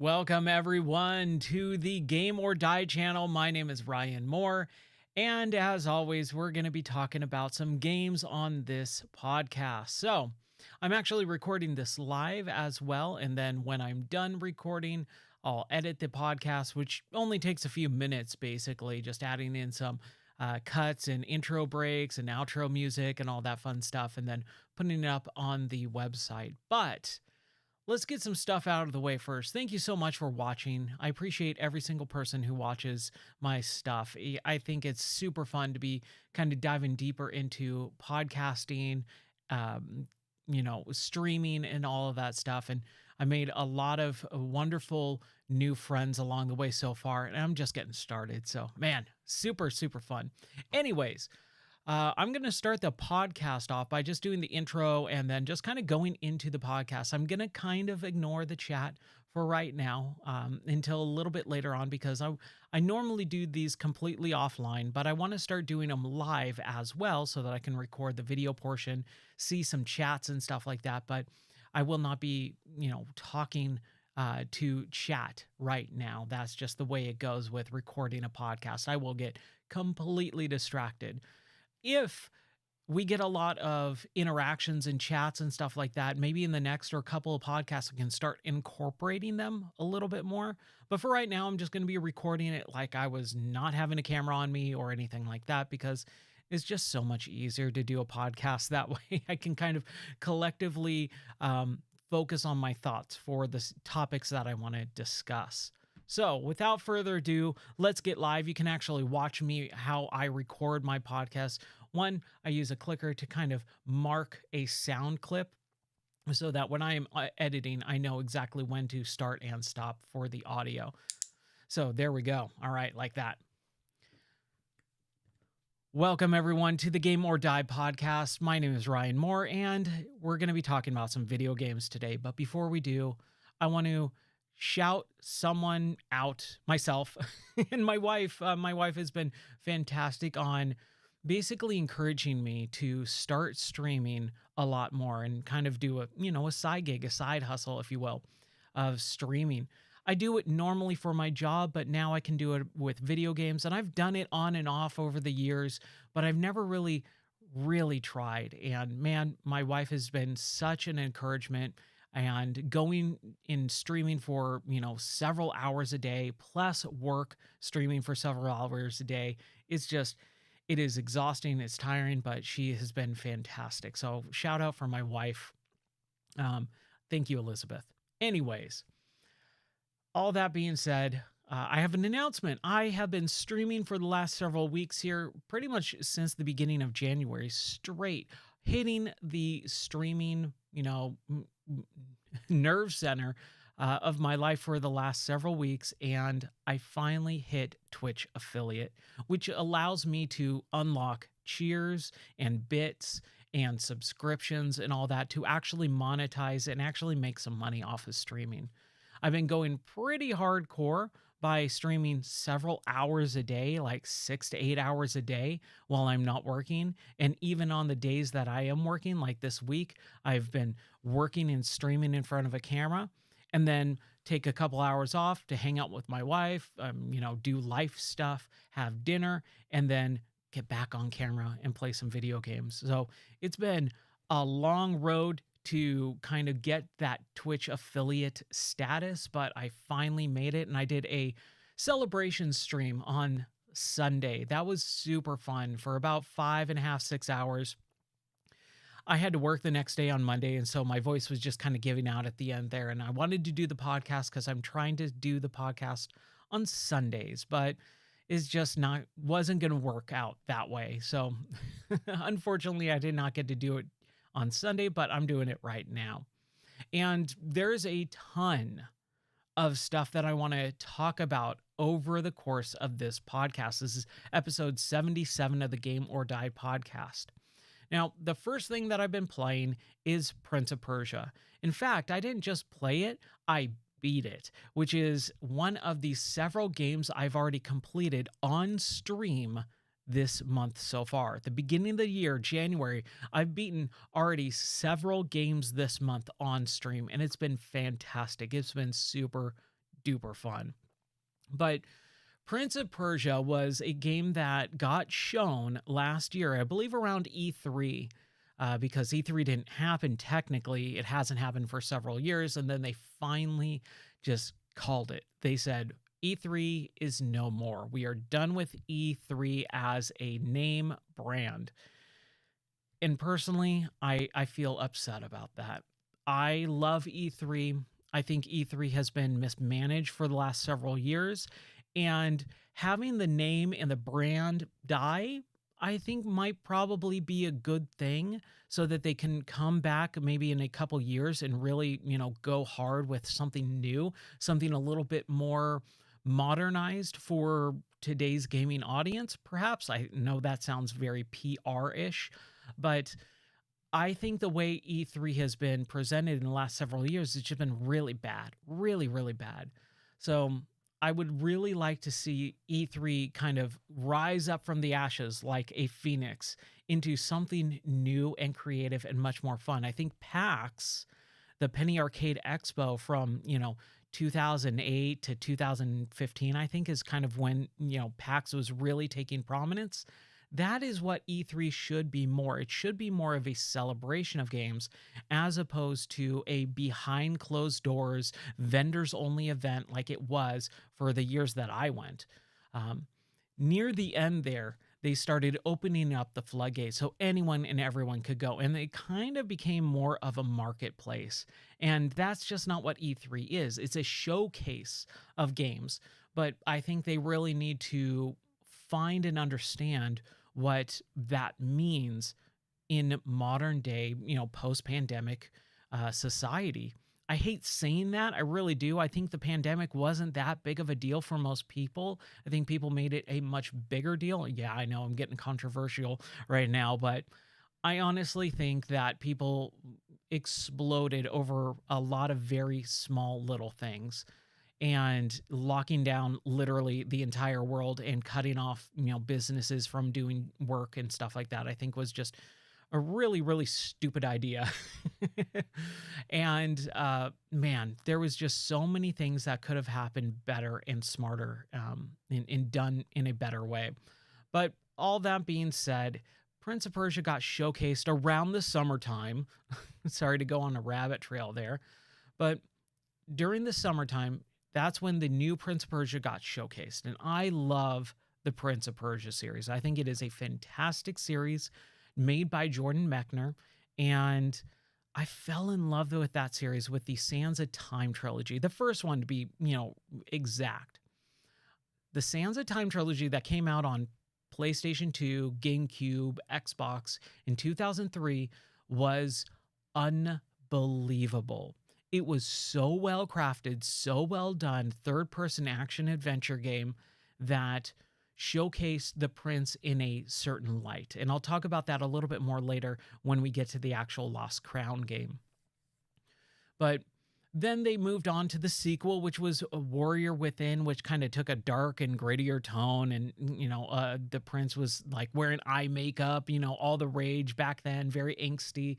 Welcome everyone to the Game or Die channel. My name is Ryan Moore, and as always, we're going to be talking about some games on this podcast. So, I'm actually recording this live as well, and then when I'm done recording, I'll edit the podcast, which only takes a few minutes basically, just adding in some cuts and intro breaks and outro music and all that fun stuff, and then putting it up on the website. But let's get some stuff out of the way first. Thank you so much for watching. I appreciate every single person who watches my stuff. I think it's super fun to be kind of diving deeper into podcasting, streaming and all of that stuff. And I made a lot of wonderful new friends along the way so far, and I'm just getting started. So, man, super, super fun. Anyways, I'm going to start the podcast off by just doing the intro and then just kind of going into the podcast. I'm going to kind of ignore the chat for right now until a little bit later on because I normally do these completely offline, but I want to start doing them live as well so that I can record the video portion, see some chats and stuff like that. But I will not be, talking to chat right now. That's just the way it goes with recording a podcast. I will get completely distracted. If we get a lot of interactions and chats and stuff like that, maybe in the next or couple of podcasts, I can start incorporating them a little bit more. But for right now, I'm just going to be recording it like I was not having a camera on me or anything like that, because it's just so much easier to do a podcast that way. I can kind of collectively focus on my thoughts for the topics that I want to discuss. So without further ado, let's get live. You can actually watch me how I record my podcast. One, I use a clicker to kind of mark a sound clip so that when I am editing, I know exactly when to start and stop for the audio. So there we go. All right, like that. Welcome everyone to the Game or Die podcast. My name is Ryan Moore, and we're going to be talking about some video games today. But before we do, I want to shout someone out, myself and my wife. My wife has been fantastic on basically encouraging me to start streaming a lot more and kind of do a side gig, a side hustle, if you will, of streaming. I do it normally for my job, but now I can do it with video games, and I've done it on and off over the years, but I've never really tried. And man, my wife has been such an encouragement, and going in streaming for, several hours a day, plus work streaming for several hours a day. It is exhausting. It's tiring, but she has been fantastic. So shout out for my wife. Thank you, Elizabeth. Anyways, all that being said, I have an announcement. I have been streaming for the last several weeks here, pretty much since the beginning of January, straight hitting the streaming, nerve center of my life for the last several weeks, and I finally hit Twitch affiliate, which allows me to unlock cheers and bits and subscriptions and all that to actually monetize and actually make some money off of streaming. I've been going pretty hardcore by streaming several hours a day, like 6 to 8 hours a day while I'm not working. And even on the days that I am working, like this week, I've been working and streaming in front of a camera, and then take a couple hours off to hang out with my wife, do life stuff, have dinner, and then get back on camera and play some video games. So it's been a long road to kind of get that Twitch affiliate status, but I finally made it, and I did a celebration stream on Sunday. That was super fun for about 5.5, 6 hours. I had to work the next day on Monday, and so my voice was just kind of giving out at the end there, and I wanted to do the podcast because I'm trying to do the podcast on Sundays, but it's just wasn't going to work out that way. So unfortunately, I did not get to do it on Sunday, but I'm doing it right now. And there's a ton of stuff that I want to talk about over the course of this podcast. This is episode 77 of the Game or Die podcast. Now, the first thing that I've been playing is Prince of Persia. In fact, I didn't just play it, I beat it, which is one of the several games I've already completed on stream this month so far. At the beginning of the year, January, I've beaten already several games this month on stream, and it's been fantastic. It's been super duper fun. But Prince of Persia was a game that got shown last year, I believe around E3, because E3 didn't happen technically. It hasn't happened for several years. And then they finally just called it. They said, E3 is no more. We are done with E3 as a name brand. And personally, I feel upset about that. I love E3. I think E3 has been mismanaged for the last several years. And having the name and the brand die, I think might probably be a good thing so that they can come back maybe in a couple years and really, go hard with something new, something a little bit more modernized for today's gaming audience. Perhaps I know that sounds very PR-ish, but I think the way E3 has been presented in the last several years has just been really bad, really, really bad. So I would really like to see E3 kind of rise up from the ashes like a phoenix into something new and creative and much more fun. I think PAX, the Penny Arcade Expo from, 2008 to 2015, I think is kind of when, PAX was really taking prominence. That is what E3 should be more. It should be more of a celebration of games as opposed to a behind closed doors, vendors only event like it was for the years that I went. Near the end there, they started opening up the floodgates so anyone and everyone could go. And it kind of became more of a marketplace. And that's just not what E3 is. It's a showcase of games. But I think they really need to find and understand what that means in modern day, post-pandemic society. I hate saying that. I really do. I think the pandemic wasn't that big of a deal for most people. I think people made it a much bigger deal. Yeah, I know I'm getting controversial right now, but I honestly think that people exploded over a lot of very small little things, and locking down literally the entire world and cutting off, businesses from doing work and stuff like that, I think was just a really, really stupid idea. And man, there was just so many things that could have happened better and smarter, and done in a better way. But all that being said, Prince of Persia got showcased around the summertime. Sorry to go on a rabbit trail there. But during the summertime, that's when the new Prince of Persia got showcased. And I love the Prince of Persia series. I think it is a fantastic series made by Jordan Mechner. And I fell in love with that series with the Sands of Time trilogy. The first one to be, exact. The Sands of Time trilogy that came out on PlayStation 2, GameCube, Xbox in 2003 was unbelievable. It was so well crafted, so well done, third-person action adventure game that showcased the prince in a certain light. And I'll talk about that a little bit more later when we get to the actual Lost Crown game. But then they moved on to the sequel, which was a Warrior Within, which kind of took a dark and grittier tone. And, the prince was like wearing eye makeup, all the rage back then, very angsty.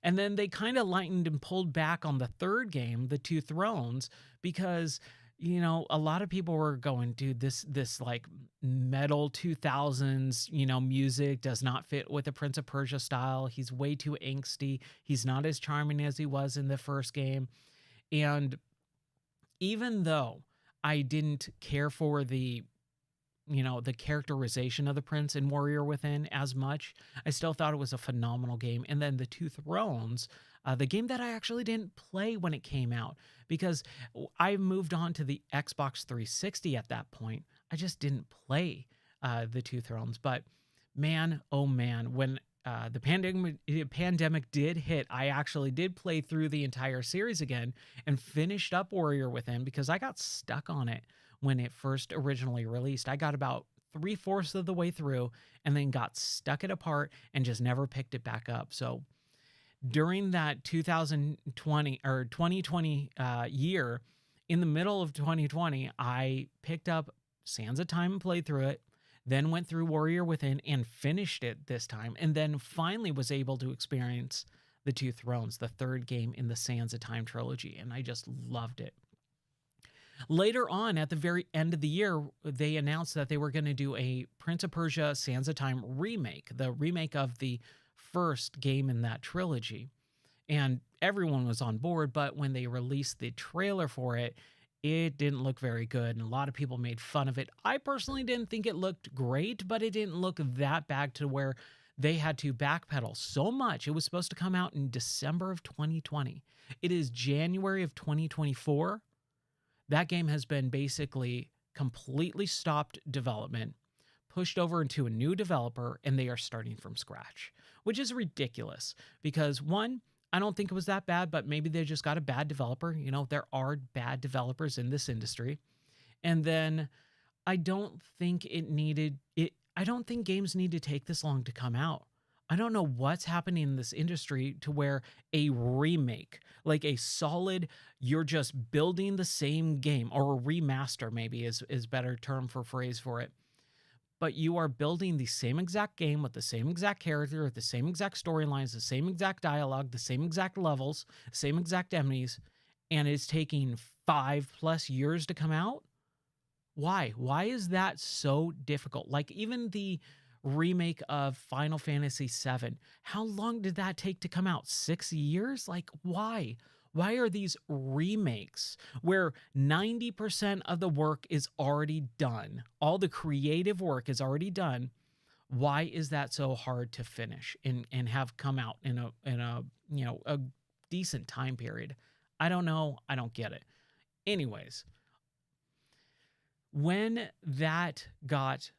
And then they kind of lightened and pulled back on the third game, the Two Thrones, because, a lot of people were going, dude, this like metal 2000s, music does not fit with the Prince of Persia style. He's way too angsty. He's not as charming as he was in the first game. And even though I didn't care for the characterization of the prince in Warrior Within as much, I still thought it was a phenomenal game. And then the Two Thrones, the game that I actually didn't play when it came out because I moved on to the Xbox 360 at that point. I just didn't play the Two Thrones. But man, oh man, when the pandemic did hit, I actually did play through the entire series again and finished up Warrior Within because I got stuck on it when it first originally released. I got about 3/4 of the way through and then got stuck at a part and just never picked it back up. So during that 2020 or 2020 year, in the middle of 2020, I picked up Sands of Time and played through it, then went through Warrior Within and finished it this time, and then finally was able to experience the Two Thrones, the third game in the Sands of Time trilogy, and I just loved it. Later on, at the very end of the year, they announced that they were going to do a Prince of Persia Sands of Time remake, the remake of the first game in that trilogy. And everyone was on board, but when they released the trailer for it, it didn't look very good, and a lot of people made fun of it. I personally didn't think it looked great, but it didn't look that bad to where they had to backpedal so much. It was supposed to come out in December of 2020. It is January of 2024. That game has been basically completely stopped development, pushed over into a new developer, and they are starting from scratch, which is ridiculous because one, I don't think it was that bad, but maybe they just got a bad developer. You know, there are bad developers in this industry. And then I don't think it needed it. I don't think games need to take this long to come out. I don't know what's happening in this industry to where a remake, like a solid, you're just building the same game, or a remaster maybe is better term for phrase for it, but you are building the same exact game with the same exact character, with the same exact storylines, the same exact dialogue, the same exact levels, same exact enemies, and it's taking 5+ years to come out. Why? Why is that so difficult? Like even the remake of Final Fantasy VII, how long did that take to come out? 6 years? Like why? Why are these remakes where 90% of the work is already done? All the creative work is already done. Why is that so hard to finish and have come out in a a decent time period? I don't know. I don't get it. Anyways, when that got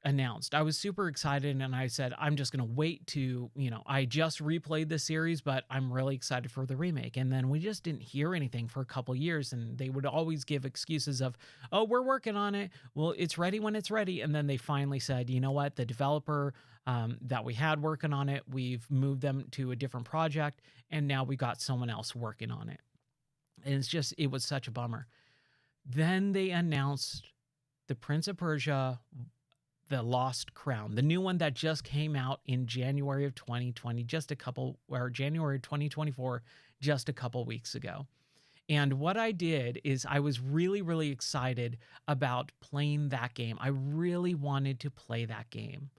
announced, I was super excited and I said, I'm just going to wait to, I just replayed the series, but I'm really excited for the remake. And then we just didn't hear anything for a couple years. And they would always give excuses of, oh, we're working on it. Well, it's ready when it's ready. And then they finally said, you know what? The developer that we had working on it, we've moved them to a different project. And now we got someone else working on it. And it was such a bummer. Then they announced the Prince of Persia, The Lost Crown, the new one that just came out in January of 2020, January 2024, just a couple weeks ago. And what I did is I was really, really excited about playing that game. I really wanted to play that game,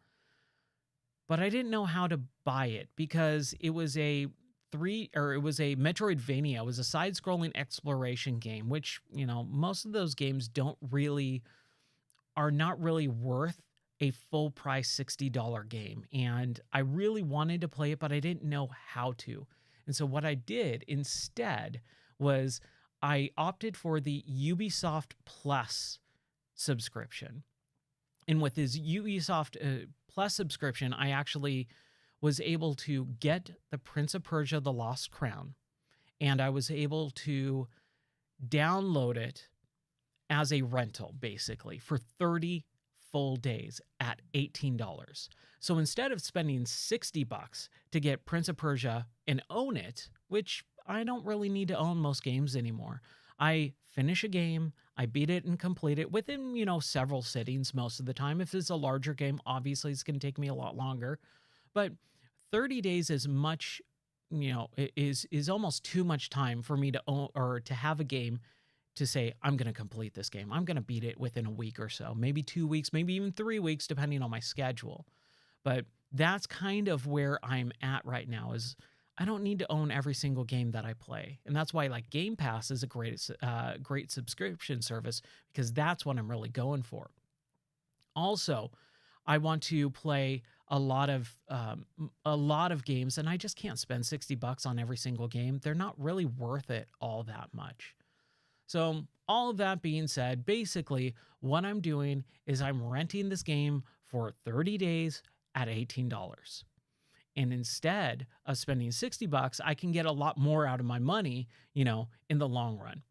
but I didn't know how to buy it because it was a Metroidvania. It was a side-scrolling exploration game, which, most of those games are not really worth a full price $60 game. And I really wanted to play it, but I didn't know how to. And so what I did instead was I opted for the Ubisoft Plus subscription. And with this Ubisoft Plus subscription, I actually was able to get the Prince of Persia, The Lost Crown, and I was able to download it as a rental, basically, for 30 full days at $18. So instead of spending $60 to get Prince of Persia and own it, which I don't really need to own most games anymore, I finish a game, I beat it and complete it within, several sittings most of the time. If it's a larger game, obviously it's going to take me a lot longer. But 30 days is much, is almost too much time for me to own or to have a game to say, I'm going to complete this game. I'm going to beat it within a week or so, maybe 2 weeks, maybe even 3 weeks, depending on my schedule. But that's kind of where I'm at right now is I don't need to own every single game that I play. And that's why like Game Pass is a great subscription service because that's what I'm really going for. Also, I want to play a lot of games and I just can't spend $60 on every single game. They're not really worth it all that much. So all of that being said, basically what I'm doing is I'm renting this game for 30 days at $18. And instead of spending $60, I can get a lot more out of my money, in the long run.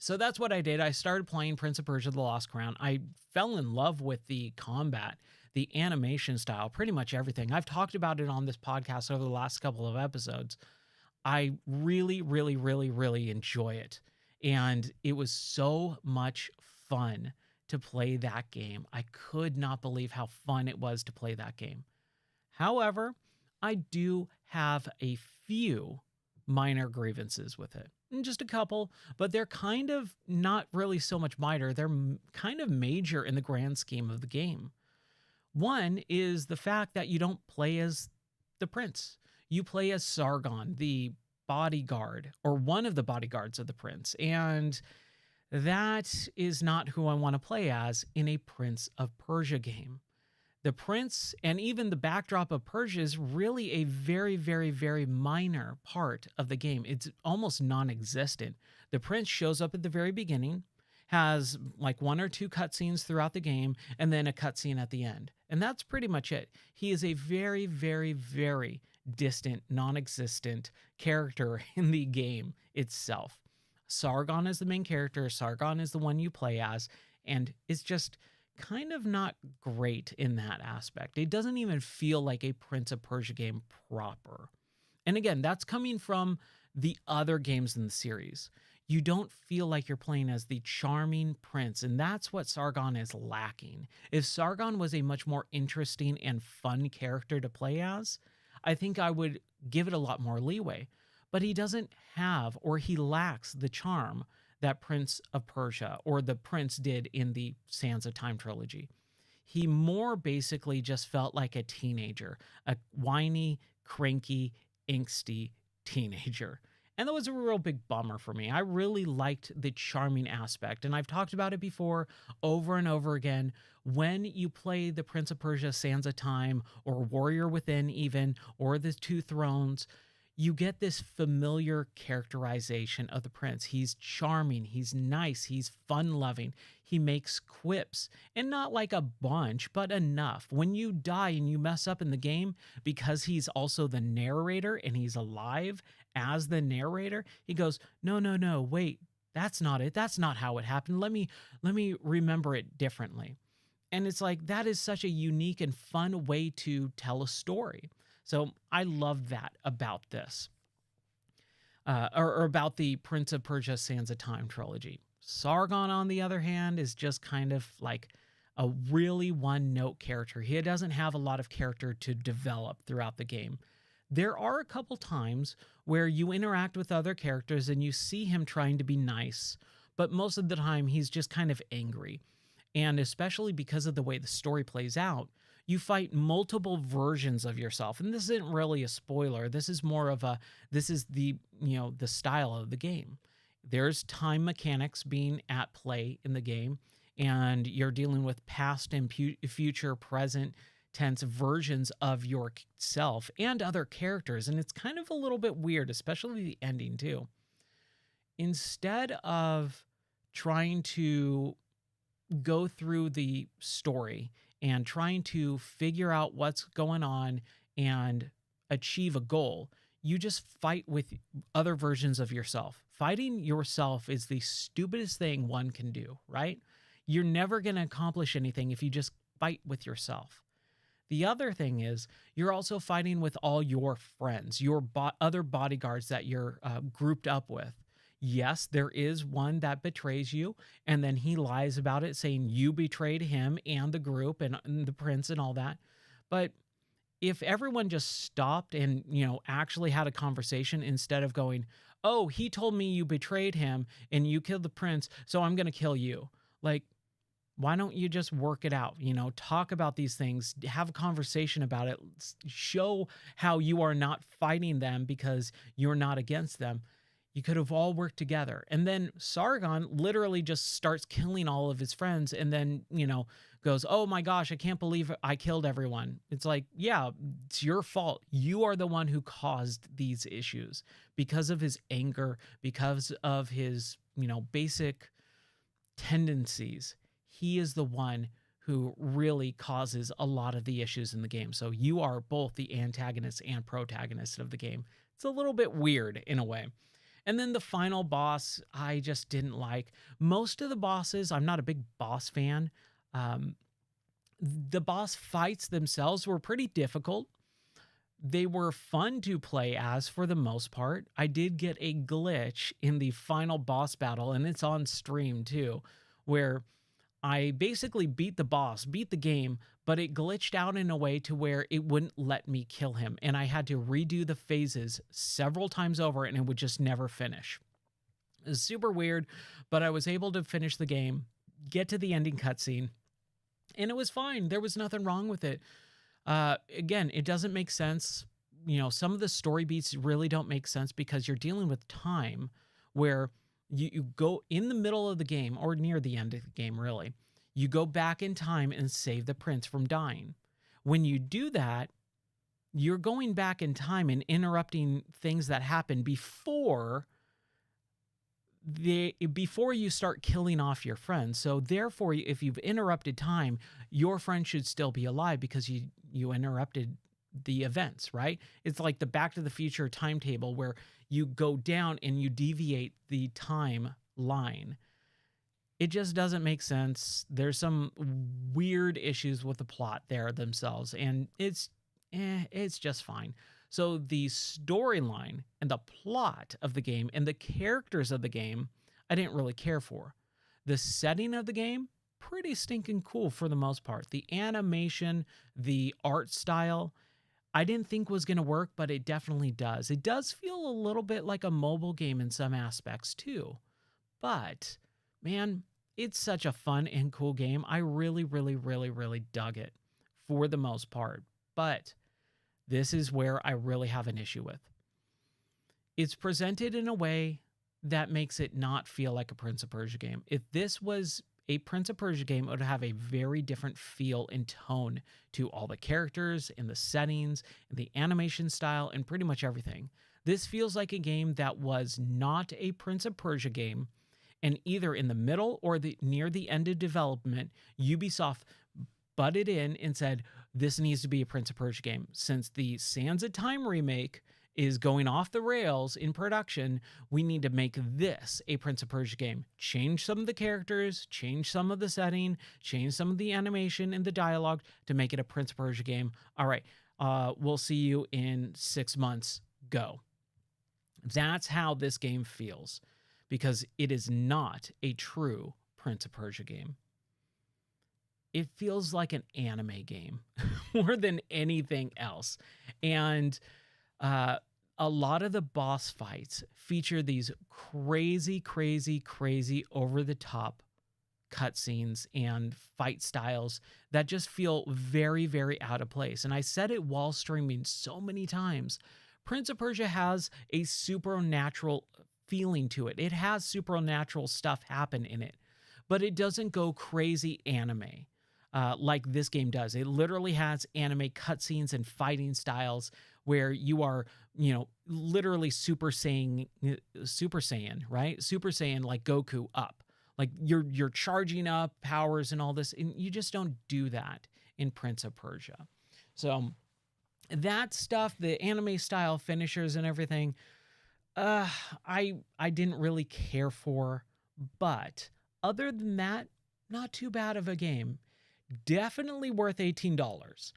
So that's what I did. I started playing Prince of Persia, The Lost Crown. I fell in love with the combat, the animation style, pretty much everything. I've talked about it on this podcast over the last couple of episodes. I really, really, really, really enjoy it. And it was so much fun to play that game. I could not believe how fun it was to play that game. However, I do have a few minor grievances with it. Just a couple, but they're kind of not really so much minor. They're kind of major in the grand scheme of the game. One is the fact that you don't play as the prince. You play as Sargon, the bodyguard, or one of the bodyguards of the prince. And that is not who I want to play as in a Prince of Persia game. The prince and even the backdrop of Persia is really a very, very, very minor part of the game. It's almost non existent. The prince shows up at the very beginning, has like one or two cutscenes throughout the game, and then a cutscene at the end. And that's pretty much it. He is a very, very, very distant, non existent character in the game itself. Sargon is the main character, Sargon is the one you play as, and it's just kind of not great in that aspect. It doesn't even feel like a Prince of Persia game proper. And again, that's coming from the other games in the series. You don't feel like you're playing as the charming prince, and that's what Sargon is lacking. If Sargon was a much more interesting and fun character to play as, I think I would give it a lot more leeway. But he doesn't have, or he lacks the charm that Prince of Persia or the prince did in the Sands of Time trilogy. He more basically just felt like a teenager, a whiny, cranky, angsty teenager. And that was a real big bummer for me. I really liked the charming aspect, and I've talked about it before over and over again. When you play the Prince of Persia Sands of Time, or Warrior Within even, or the Two Thrones, you get this familiar characterization of the prince. He's charming, he's nice, he's fun-loving, he makes quips, and not like a bunch, but enough. When you die and you mess up in the game, because he's also the narrator and he's alive as the narrator, he goes, no, no, no, wait, that's not it. That's not how it happened. Let me remember it differently. And it's like, that is such a unique and fun way to tell a story. So I love that about this, or about the Prince of Persia Sands of Time trilogy. Sargon, on the other hand, is just kind of like a really one-note character. He doesn't have a lot of character to develop throughout the game. There are a couple times where you interact with other characters and you see him trying to be nice, but most of the time he's just kind of angry. And especially because of the way the story plays out, you fight multiple versions of yourself. And this isn't really a spoiler. This is more of this is the style of the game. There's time mechanics being at play in the game, and you're dealing with past and future, present tense versions of yourself and other characters. And it's kind of a little bit weird, especially the ending too. Instead of trying to go through the story and trying to figure out what's going on and achieve a goal, you just fight with other versions of yourself. Fighting yourself is the stupidest thing one can do, right? You're never going to accomplish anything if you just fight with yourself. The other thing is, you're also fighting with all your friends, your other bodyguards that you're grouped up with. Yes, there is one that betrays you, and then he lies about it, saying you betrayed him and the group and the prince and all that. But if everyone just stopped and, actually had a conversation instead of going, oh, he told me you betrayed him and you killed the prince, so I'm going to kill you. Like, why don't you just work it out? Talk about these things, have a conversation about it, show how you are not fighting them because you're not against them. You could have all worked together. And then Sargon literally just starts killing all of his friends and then, goes, oh my gosh, I can't believe I killed everyone. It's like, yeah, it's your fault. You are the one who caused these issues because of his anger, because of his, basic tendencies. He is the one who really causes a lot of the issues in the game. So you are both the antagonist and protagonist of the game. It's a little bit weird in a way. And then the final boss, I just didn't like. Most of the bosses, I'm not a big boss fan. The boss fights themselves were pretty difficult. They were fun to play as for the most part. I did get a glitch in the final boss battle, and it's on stream too, where I basically beat the boss, beat the game, but it glitched out in a way to where it wouldn't let me kill him. And I had to redo the phases several times over and it would just never finish. It was super weird, but I was able to finish the game, get to the ending cutscene, and it was fine. There was nothing wrong with it. Again, it doesn't make sense. Some of the story beats really don't make sense because you're dealing with time where you go in the middle of the game or near the end of the game, really. You go back in time and save the prince from dying. When you do that, you're going back in time and interrupting things that happen before you start killing off your friends. So therefore, if you've interrupted time, your friend should still be alive because you interrupted the events, right? It's like the Back to the Future timetable where you go down and you deviate the timeline. It just doesn't make sense. There's some weird issues with the plot there themselves, and it's just fine. So the storyline and the plot of the game and the characters of the game, I didn't really care for. The setting of the game, pretty stinking cool for the most part. The animation, the art style, I didn't think was going to work, but it definitely does. It does feel a little bit like a mobile game in some aspects too. But man, it's such a fun and cool game. I really, really, really, really dug it for the most part. But this is where I really have an issue with. It's presented in a way that makes it not feel like a Prince of Persia game. If this was a Prince of Persia game, it would have a very different feel and tone to all the characters and the settings and the animation style and pretty much everything. This feels like a game that was not a Prince of Persia game, and either in the middle or near the end of development, Ubisoft butted in and said, this needs to be a Prince of Persia game. Since the Sands of Time remake is going off the rails in production, we need to make this a Prince of Persia game. Change some of the characters, change some of the setting, change some of the animation and the dialogue to make it a Prince of Persia game. All right, we'll see you in 6 months. Go. That's how this game feels, because it is not a true Prince of Persia game. It feels like an anime game more than anything else. And a lot of the boss fights feature these crazy, crazy, crazy over-the-top cutscenes and fight styles that just feel very, very out of place. And I said it while streaming so many times. Prince of Persia has a supernatural feeling to it. It has supernatural stuff happen in it, but it doesn't go crazy anime. Like this game does. It literally has anime cutscenes and fighting styles where you are, literally Super Saiyan, right? Super Saiyan like Goku up. Like you're charging up powers and all this, and you just don't do that in Prince of Persia. So that stuff, the anime style finishers and everything, I didn't really care for, but other than that, not too bad of a game. Definitely worth $18.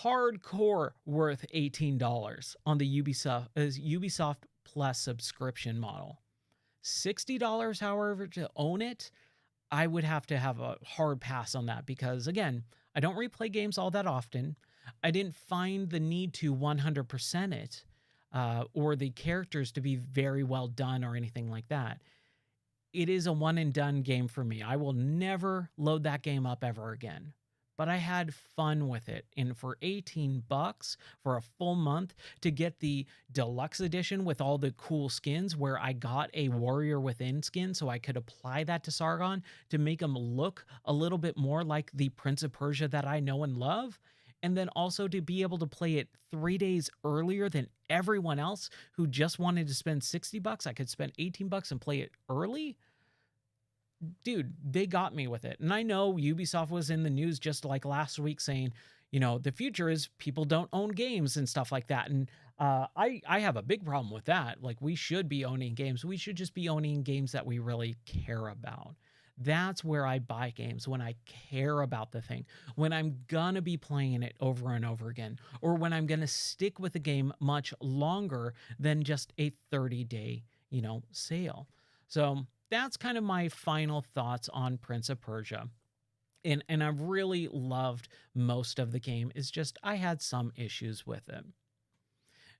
Hardcore worth $18 on the Ubisoft Plus subscription model. $60, however, to own it, I would have to have a hard pass on that because, again, I don't replay games all that often. I didn't find the need to 100% it or the characters to be very well done or anything like that. It is a one and done game for me. I will never load that game up ever again. But I had fun with it. And for $18 for a full month to get the deluxe edition with all the cool skins, where I got a Warrior Within skin so I could apply that to Sargon to make him look a little bit more like the Prince of Persia that I know and love. And then also to be able to play it 3 days earlier than everyone else who just wanted to spend $60. I could spend $18 and play it early. Dude, they got me with it. And I know Ubisoft was in the news just like last week saying, the future is people don't own games and stuff like that. And I have a big problem with that. Like, we should be owning games. We should just be owning games that we really care about. That's where I buy games, when I care about the thing, when I'm going to be playing it over and over again, or when I'm going to stick with the game much longer than just a 30-day, sale. So that's kind of my final thoughts on Prince of Persia. And I really loved most of the game. It's just I had some issues with it.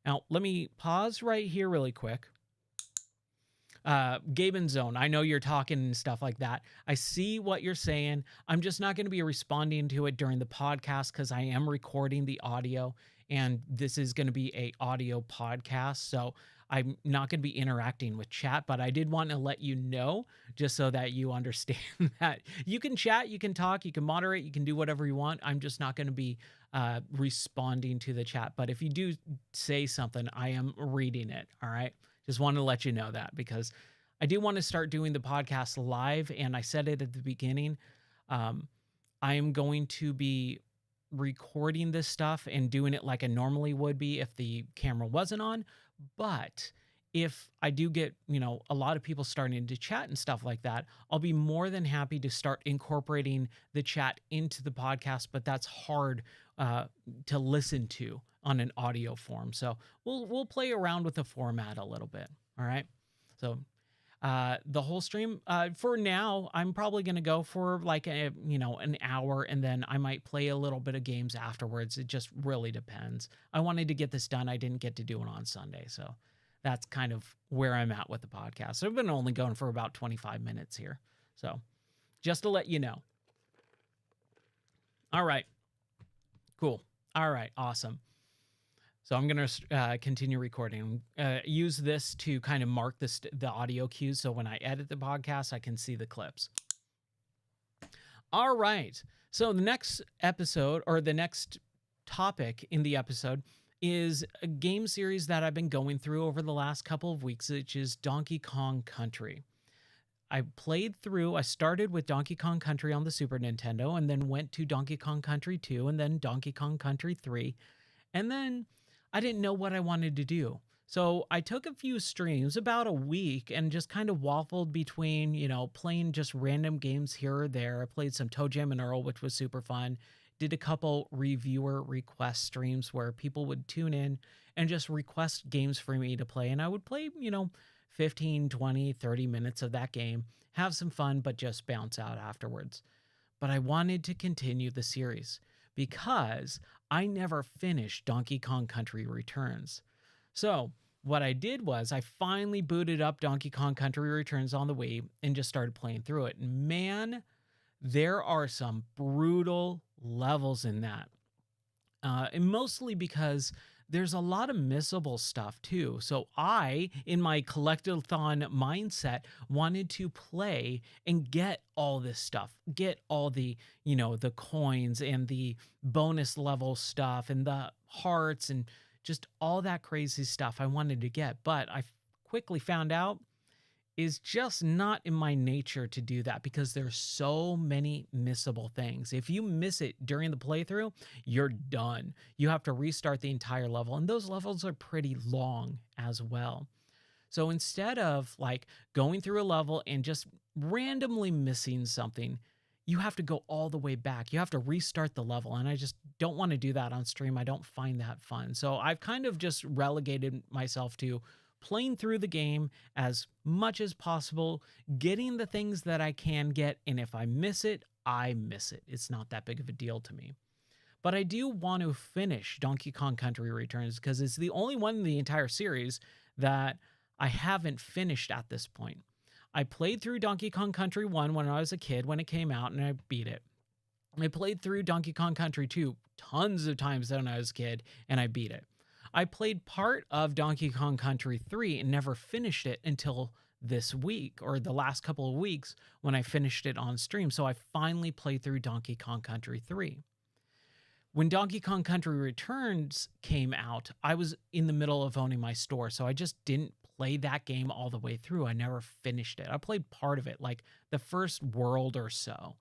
Now, let me pause right here really quick. Gabe and Zone, I know you're talking and stuff like that. I see what you're saying. I'm just not going to be responding to it during the podcast because I am recording the audio, and this is going to be a audio podcast. So I'm not going to be interacting with chat, but I did want to let you know just so that you understand that you can chat, you can talk, you can moderate, you can do whatever you want. I'm just not going to be responding to the chat. But if you do say something, I am reading it. All right. Just want to let you know that because I do want to start doing the podcast live. And I said it at the beginning. I am going to be recording this stuff and doing it like I normally would be if the camera wasn't on. But if I do get, a lot of people starting to chat and stuff like that, I'll be more than happy to start incorporating the chat into the podcast. But that's hard to listen to on an audio form. So we'll play around with the format a little bit. All right. So the whole stream for now, I'm probably going to go for like an hour, and then I might play a little bit of games afterwards. It just really depends. I wanted to get this done. I didn't get to do it on Sunday. So that's kind of where I'm at with the podcast. So I've been only going for about 25 minutes here. So just to let you know. All right. Cool. All right. Awesome. So I'm going to continue recording. Use this to kind of mark the audio cues. So when I edit the podcast, I can see the clips. All right. So the next episode, or the next topic in the episode, is a game series that I've been going through over the last couple of weeks, which is Donkey Kong Country. I started with Donkey Kong Country on the Super Nintendo, and then went to Donkey Kong Country 2, and then Donkey Kong Country 3. And then I didn't know what I wanted to do. So I took a few streams, about a week, and just kind of waffled between, playing just random games here or there. I played some Toe Jam and Earl, which was super fun. Did a couple reviewer request streams where people would tune in and just request games for me to play. And I would play, 15, 20, 30 minutes of that game, have some fun, but just bounce out afterwards. But I wanted to continue the series because I never finished Donkey Kong Country Returns. So what I did was I finally booted up Donkey Kong Country Returns on the Wii and just started playing through it. And man, there are some brutal levels in that. And mostly because there's a lot of missable stuff too. So I, in my collectathon mindset, wanted to play and get all this stuff, get all the, the coins and the bonus level stuff and the hearts and just all that crazy stuff I wanted to get. But I quickly found out is just not in my nature to do that because there's so many missable things. If you miss it during the playthrough, you're done. You have to restart the entire level, and those levels are pretty long as well. So instead of like going through a level and just randomly missing something, you have to go all the way back. You have to restart the level, and I just don't want to do that on stream. I don't find that fun. So I've kind of just relegated myself to playing through the game as much as possible, getting the things that I can get, and if I miss it, I miss it. It's not that big of a deal to me. But I do want to finish Donkey Kong Country Returns because it's the only one in the entire series that I haven't finished at this point. I played through Donkey Kong Country 1 when I was a kid when it came out, and I beat it. I played through Donkey Kong Country 2 tons of times when I was a kid, and I beat it. I played part of Donkey Kong Country 3 and never finished it until this week, or the last couple of weeks when I finished it on stream. So I finally played through Donkey Kong Country 3. When Donkey Kong Country Returns came out, I was in the middle of owning my store, so I just didn't play that game all the way through. I never finished it. I played part of it, like the first world or so,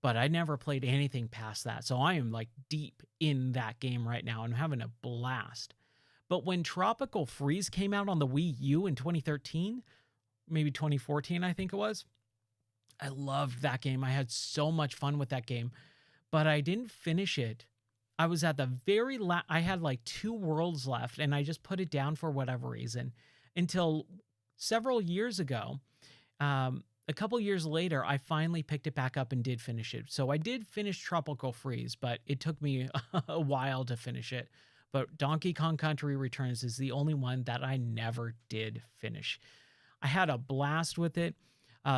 but I never played anything past that. So I am like deep in that game right now and having a blast. But when Tropical Freeze came out on the Wii U in 2013, maybe 2014, I think it was, I loved that game. I had so much fun with that game, but I didn't finish it. I was at the very last, I had like 2 worlds left, and I just put it down for whatever reason until several years ago. a couple years later, I finally picked it back up and did finish it. So I did finish Tropical Freeze, but it took me a while to finish it. But Donkey Kong Country Returns is the only one that I never did finish. I had a blast with it.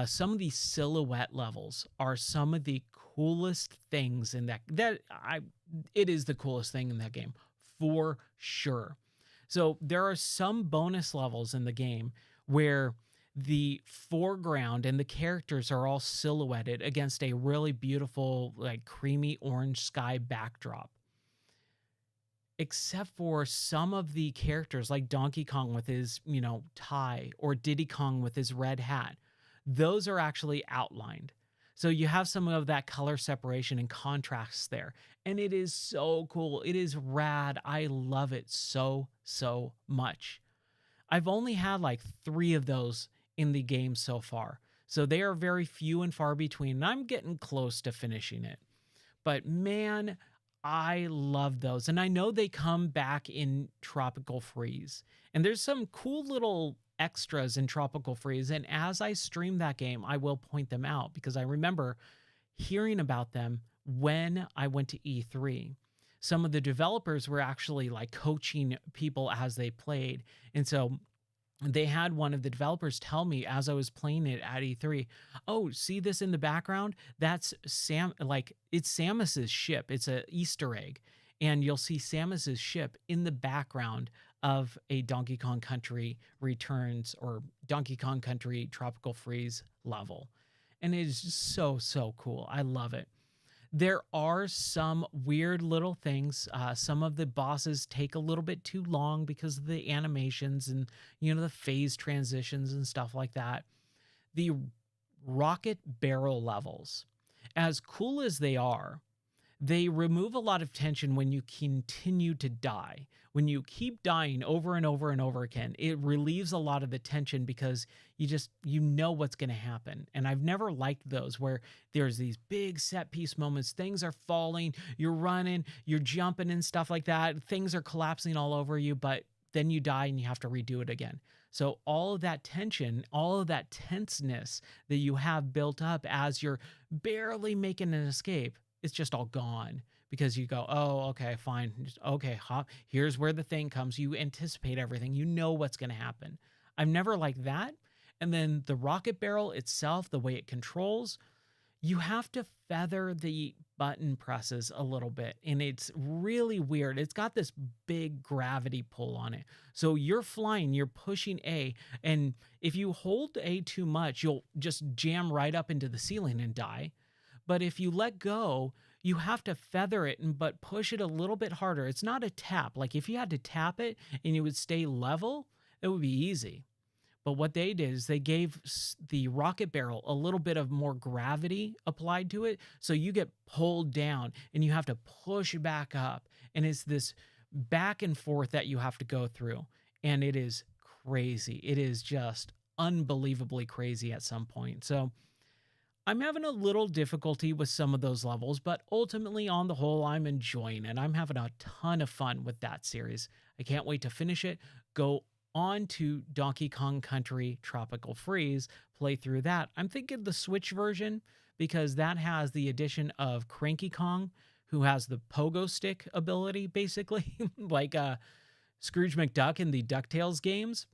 Some of the silhouette levels are some of the coolest things in it is the coolest thing in that game for sure. So there are some bonus levels in the game where the foreground and the characters are all silhouetted against a really beautiful, like creamy orange sky backdrop. Except for some of the characters like Donkey Kong with his, tie, or Diddy Kong with his red hat. Those are actually outlined. So you have some of that color separation and contrasts there. And it is so cool. It is rad. I love it so, so much. I've only had like 3 of those in the game so far. So they are very few and far between. And I'm getting close to finishing it. But man, I love those. And I know they come back in Tropical Freeze. And there's some cool little extras in Tropical Freeze. And as I stream that game, I will point them out because I remember hearing about them when I went to E3. Some of the developers were actually like coaching people as they played. And so they had one of the developers tell me as I was playing it at E3, "Oh, see this in the background? That's it's Samus's ship. It's a Easter egg. And you'll see Samus's ship in the background of a Donkey Kong Country Returns or Donkey Kong Country Tropical Freeze level." And it is just so, so cool. I love it. There are some weird little things. Some of the bosses take a little bit too long because of the animations and, the phase transitions and stuff like that. The rocket barrel levels, as cool as they remove a lot of tension when you continue to die. When you keep dying over and over and over again, it relieves a lot of the tension because you know what's going to happen. And I've never liked those where there's these big set piece moments. Things are falling, you're running, you're jumping and stuff like that. Things are collapsing all over you, but then you die and you have to redo it again. So all of that tension, all of that tenseness that you have built up as you're barely making an escape, it's just all gone because you go, "Oh, okay, fine. Just, okay, hop. Here's where the thing comes." You anticipate everything. You know what's going to happen. I've never liked that. And then the rocket barrel itself, the way it controls, you have to feather the button presses a little bit. And it's really weird. It's got this big gravity pull on it. So you're flying, you're pushing A. And if you hold A too much, you'll just jam right up into the ceiling and die. But if you let go, you have to feather it but push it a little bit harder. It's not a tap. Like if you had to tap it and you would stay level, it would be easy. But what they did is they gave the rocket barrel a little bit of more gravity applied to it. So you get pulled down and you have to push back up. And it's this back and forth that you have to go through. And it is crazy. It is just unbelievably crazy at some point. So I'm having a little difficulty with some of those levels, but ultimately, on the whole, I'm enjoying it. I'm having a ton of fun with that series. I can't wait to finish it, go on to Donkey Kong Country Tropical Freeze, play through that. I'm thinking the Switch version because that has the addition of Cranky Kong, who has the pogo stick ability, basically, like Scrooge McDuck in the DuckTales games.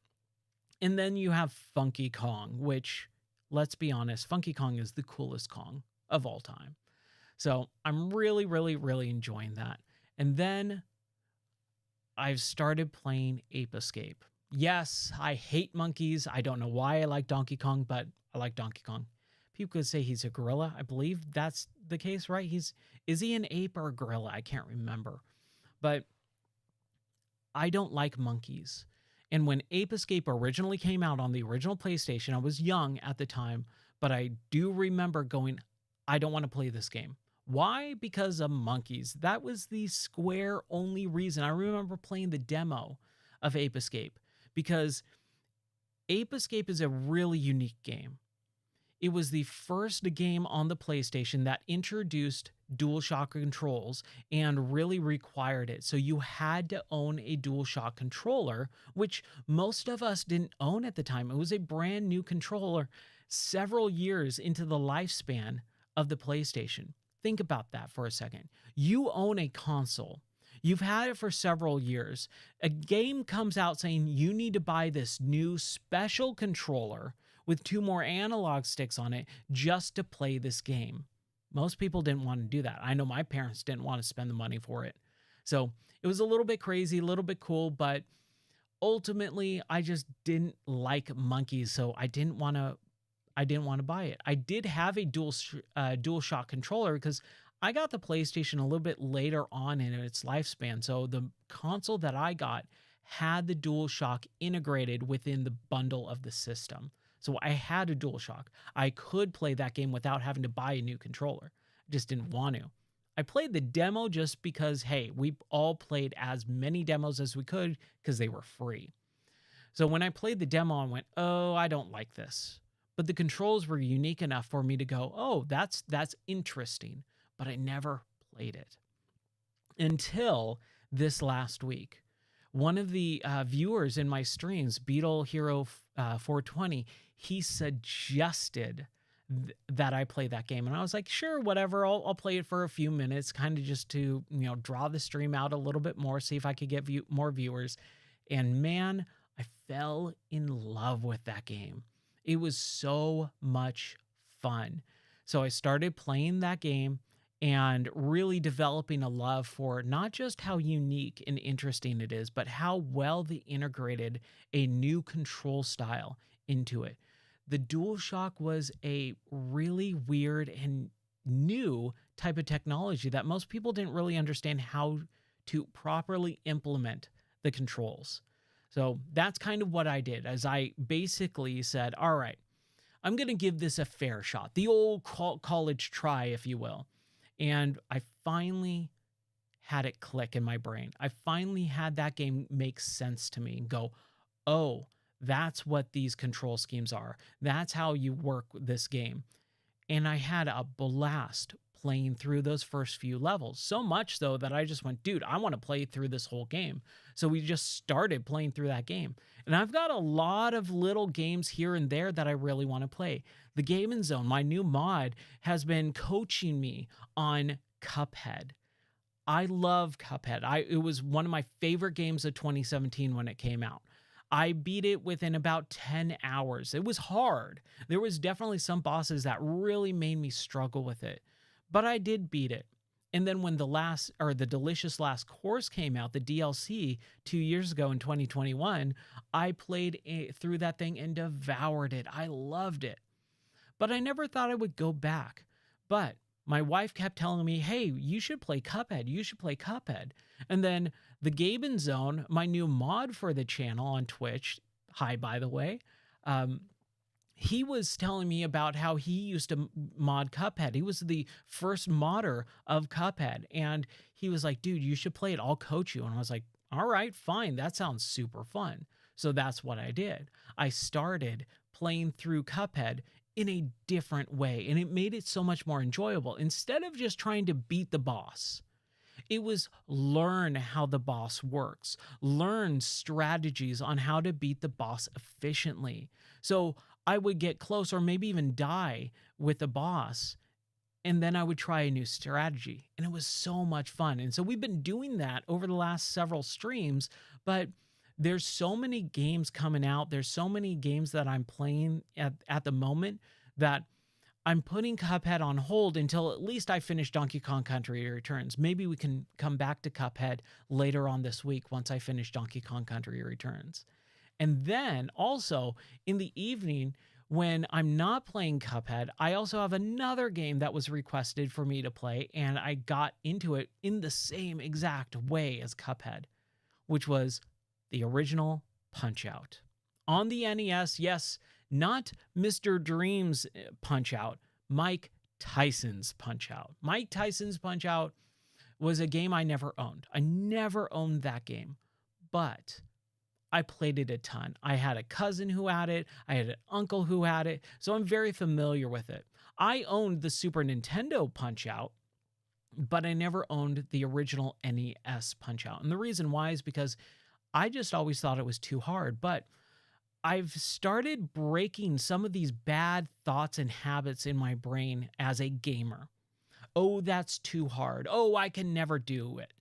And then you have Funky Kong, which, let's be honest, Funky Kong is the coolest Kong of all time. So I'm really, really, really enjoying that. And then I've started playing Ape Escape. Yes, I hate monkeys. I don't know why I like Donkey Kong, but I like Donkey Kong. People could say he's a gorilla. I believe that's the case, right? Is he an ape or a gorilla? I can't remember. But I don't like monkeys. And when Ape Escape originally came out on the original PlayStation, I was young at the time, but I do remember going, "I don't want to play this game." Why? Because of monkeys. That was the Square only reason. I remember playing the demo of Ape Escape because Ape Escape is a really unique game. It was the first game on the PlayStation that introduced DualShock controls and really required it. So you had to own a DualShock controller, which most of us didn't own at the time. It was a brand new controller several years into the lifespan of the PlayStation. Think about that for a second. You own a console. You've had it for several years. A game comes out saying you need to buy this new special controller with 2 more analog sticks on it just to play this game. Most people didn't want to do that. I know my parents didn't want to spend the money for it. So it was a little bit crazy, a little bit cool, but ultimately I just didn't like monkeys, so I didn't want to buy it. I did have a DualShock controller because I got the PlayStation a little bit later on in its lifespan. So the console that I got had the DualShock integrated within the bundle of the system. So I had a DualShock. I could play that game without having to buy a new controller. I just didn't want to. I played the demo just because, hey, we all played as many demos as we could because they were free. So when I played the demo, I went, oh, I don't like this. But the controls were unique enough for me to go, oh, that's interesting. But I never played it until this last week. One of the viewers in my streams, Beetle Hero 420, he suggested that I play that game. And I was like, sure, whatever. I'll play it for a few minutes, kind of just to, draw the stream out a little bit more, see if I could get more viewers. And man, I fell in love with that game. It was so much fun. So I started playing that game and really developing a love for not just how unique and interesting it is, but how well they integrated a new control style into it. The DualShock was a really weird and new type of technology that most people didn't really understand how to properly implement the controls. So that's kind of what I did, as I basically said, all right, I'm going to give this a fair shot, the old college try, if you will. And I finally had it click in my brain. I finally had that game make sense to me and go, oh, that's what these control schemes are. That's how you work this game. And I had a blast playing through those first few levels. So much though that I just went, dude, I want to play through this whole game. So we just started playing through that game. And I've got a lot of little games here and there that I really want to play. The Gaming Zone, my new mod, has been coaching me on Cuphead. I love Cuphead. It was one of my favorite games of 2017 when it came out. I beat it within about 10 hours. It was hard. There was definitely some bosses that really made me struggle with it, but I did beat it. And then when the Delicious Last Course came out, the DLC 2 years ago in 2021, I played through that thing and devoured it. I loved it. But I never thought I would go back. But my wife kept telling me, hey, you should play Cuphead. You should play Cuphead. And then the Gaben Zone, my new mod for the channel on Twitch, hi, by the way, he was telling me about how he used to mod Cuphead. He was the first modder of Cuphead. And he was like, dude, you should play it. I'll coach you. And I was like, all right, fine. That sounds super fun. So that's what I did. I started playing through Cuphead in a different way, and it made it so much more enjoyable. Instead of just trying to beat the boss, it was learn how the boss works, learn strategies on how to beat the boss efficiently. So I would get close or maybe even die with the boss, and then I would try a new strategy, and it was so much fun. And so we've been doing that over the last several streams, but there's so many games coming out. There's so many games that I'm playing at the moment that I'm putting Cuphead on hold until at least I finish Donkey Kong Country Returns. Maybe we can come back to Cuphead later on this week once I finish Donkey Kong Country Returns. And then also in the evening, when I'm not playing Cuphead, I also have another game that was requested for me to play, and I got into it in the same exact way as Cuphead, which was the original Punch-Out! On the NES, yes, not Mr. Dream's Punch-Out!, Mike Tyson's Punch-Out!. Mike Tyson's Punch-Out! Was a game I never owned. I never owned that game, but I played it a ton. I had a cousin who had it. I had an uncle who had it, so I'm very familiar with it. I owned the Super Nintendo Punch-Out!, but I never owned the original NES Punch-Out!. And the reason why is because I just always thought it was too hard. But I've started breaking some of these bad thoughts and habits in my brain as a gamer. Oh, that's too hard. Oh, I can never do it.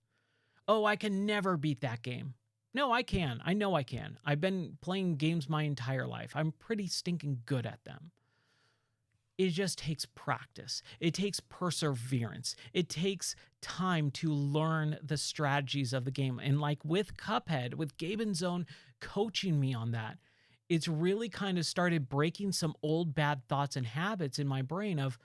Oh, I can never beat that game. No, I can. I know I can. I've been playing games my entire life. I'm pretty stinking good at them. It just takes practice. It takes perseverance. It takes time to learn the strategies of the game. And like with Cuphead, with Gaben Zone coaching me on that, it's really kind of started breaking some old bad thoughts and habits in my brain of,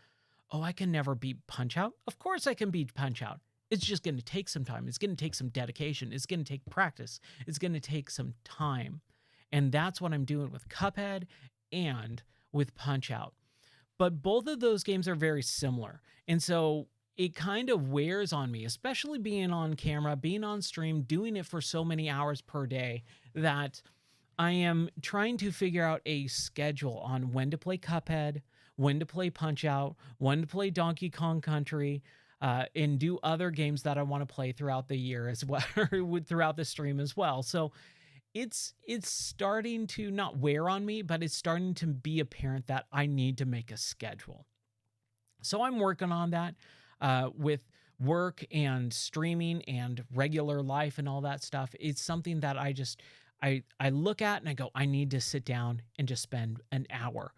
oh, I can never beat Punch Out. Of course I can beat Punch Out. It's just going to take some time. It's going to take some dedication. It's going to take practice. It's going to take some time. And that's what I'm doing with Cuphead and with Punch Out. But both of those games are very similar. And so it kind of wears on me, especially being on camera, being on stream, doing it for so many hours per day, that I am trying to figure out a schedule on when to play Cuphead, when to play Punch Out, when to play Donkey Kong Country, and do other games that I want to play throughout the year as well, or throughout the stream as well. So it's starting to not wear on me, but it's starting to be apparent that I need to make a schedule. So I'm working on that with work and streaming and regular life and all that stuff. It's something that I look at and I go, I need to sit down and just spend an hour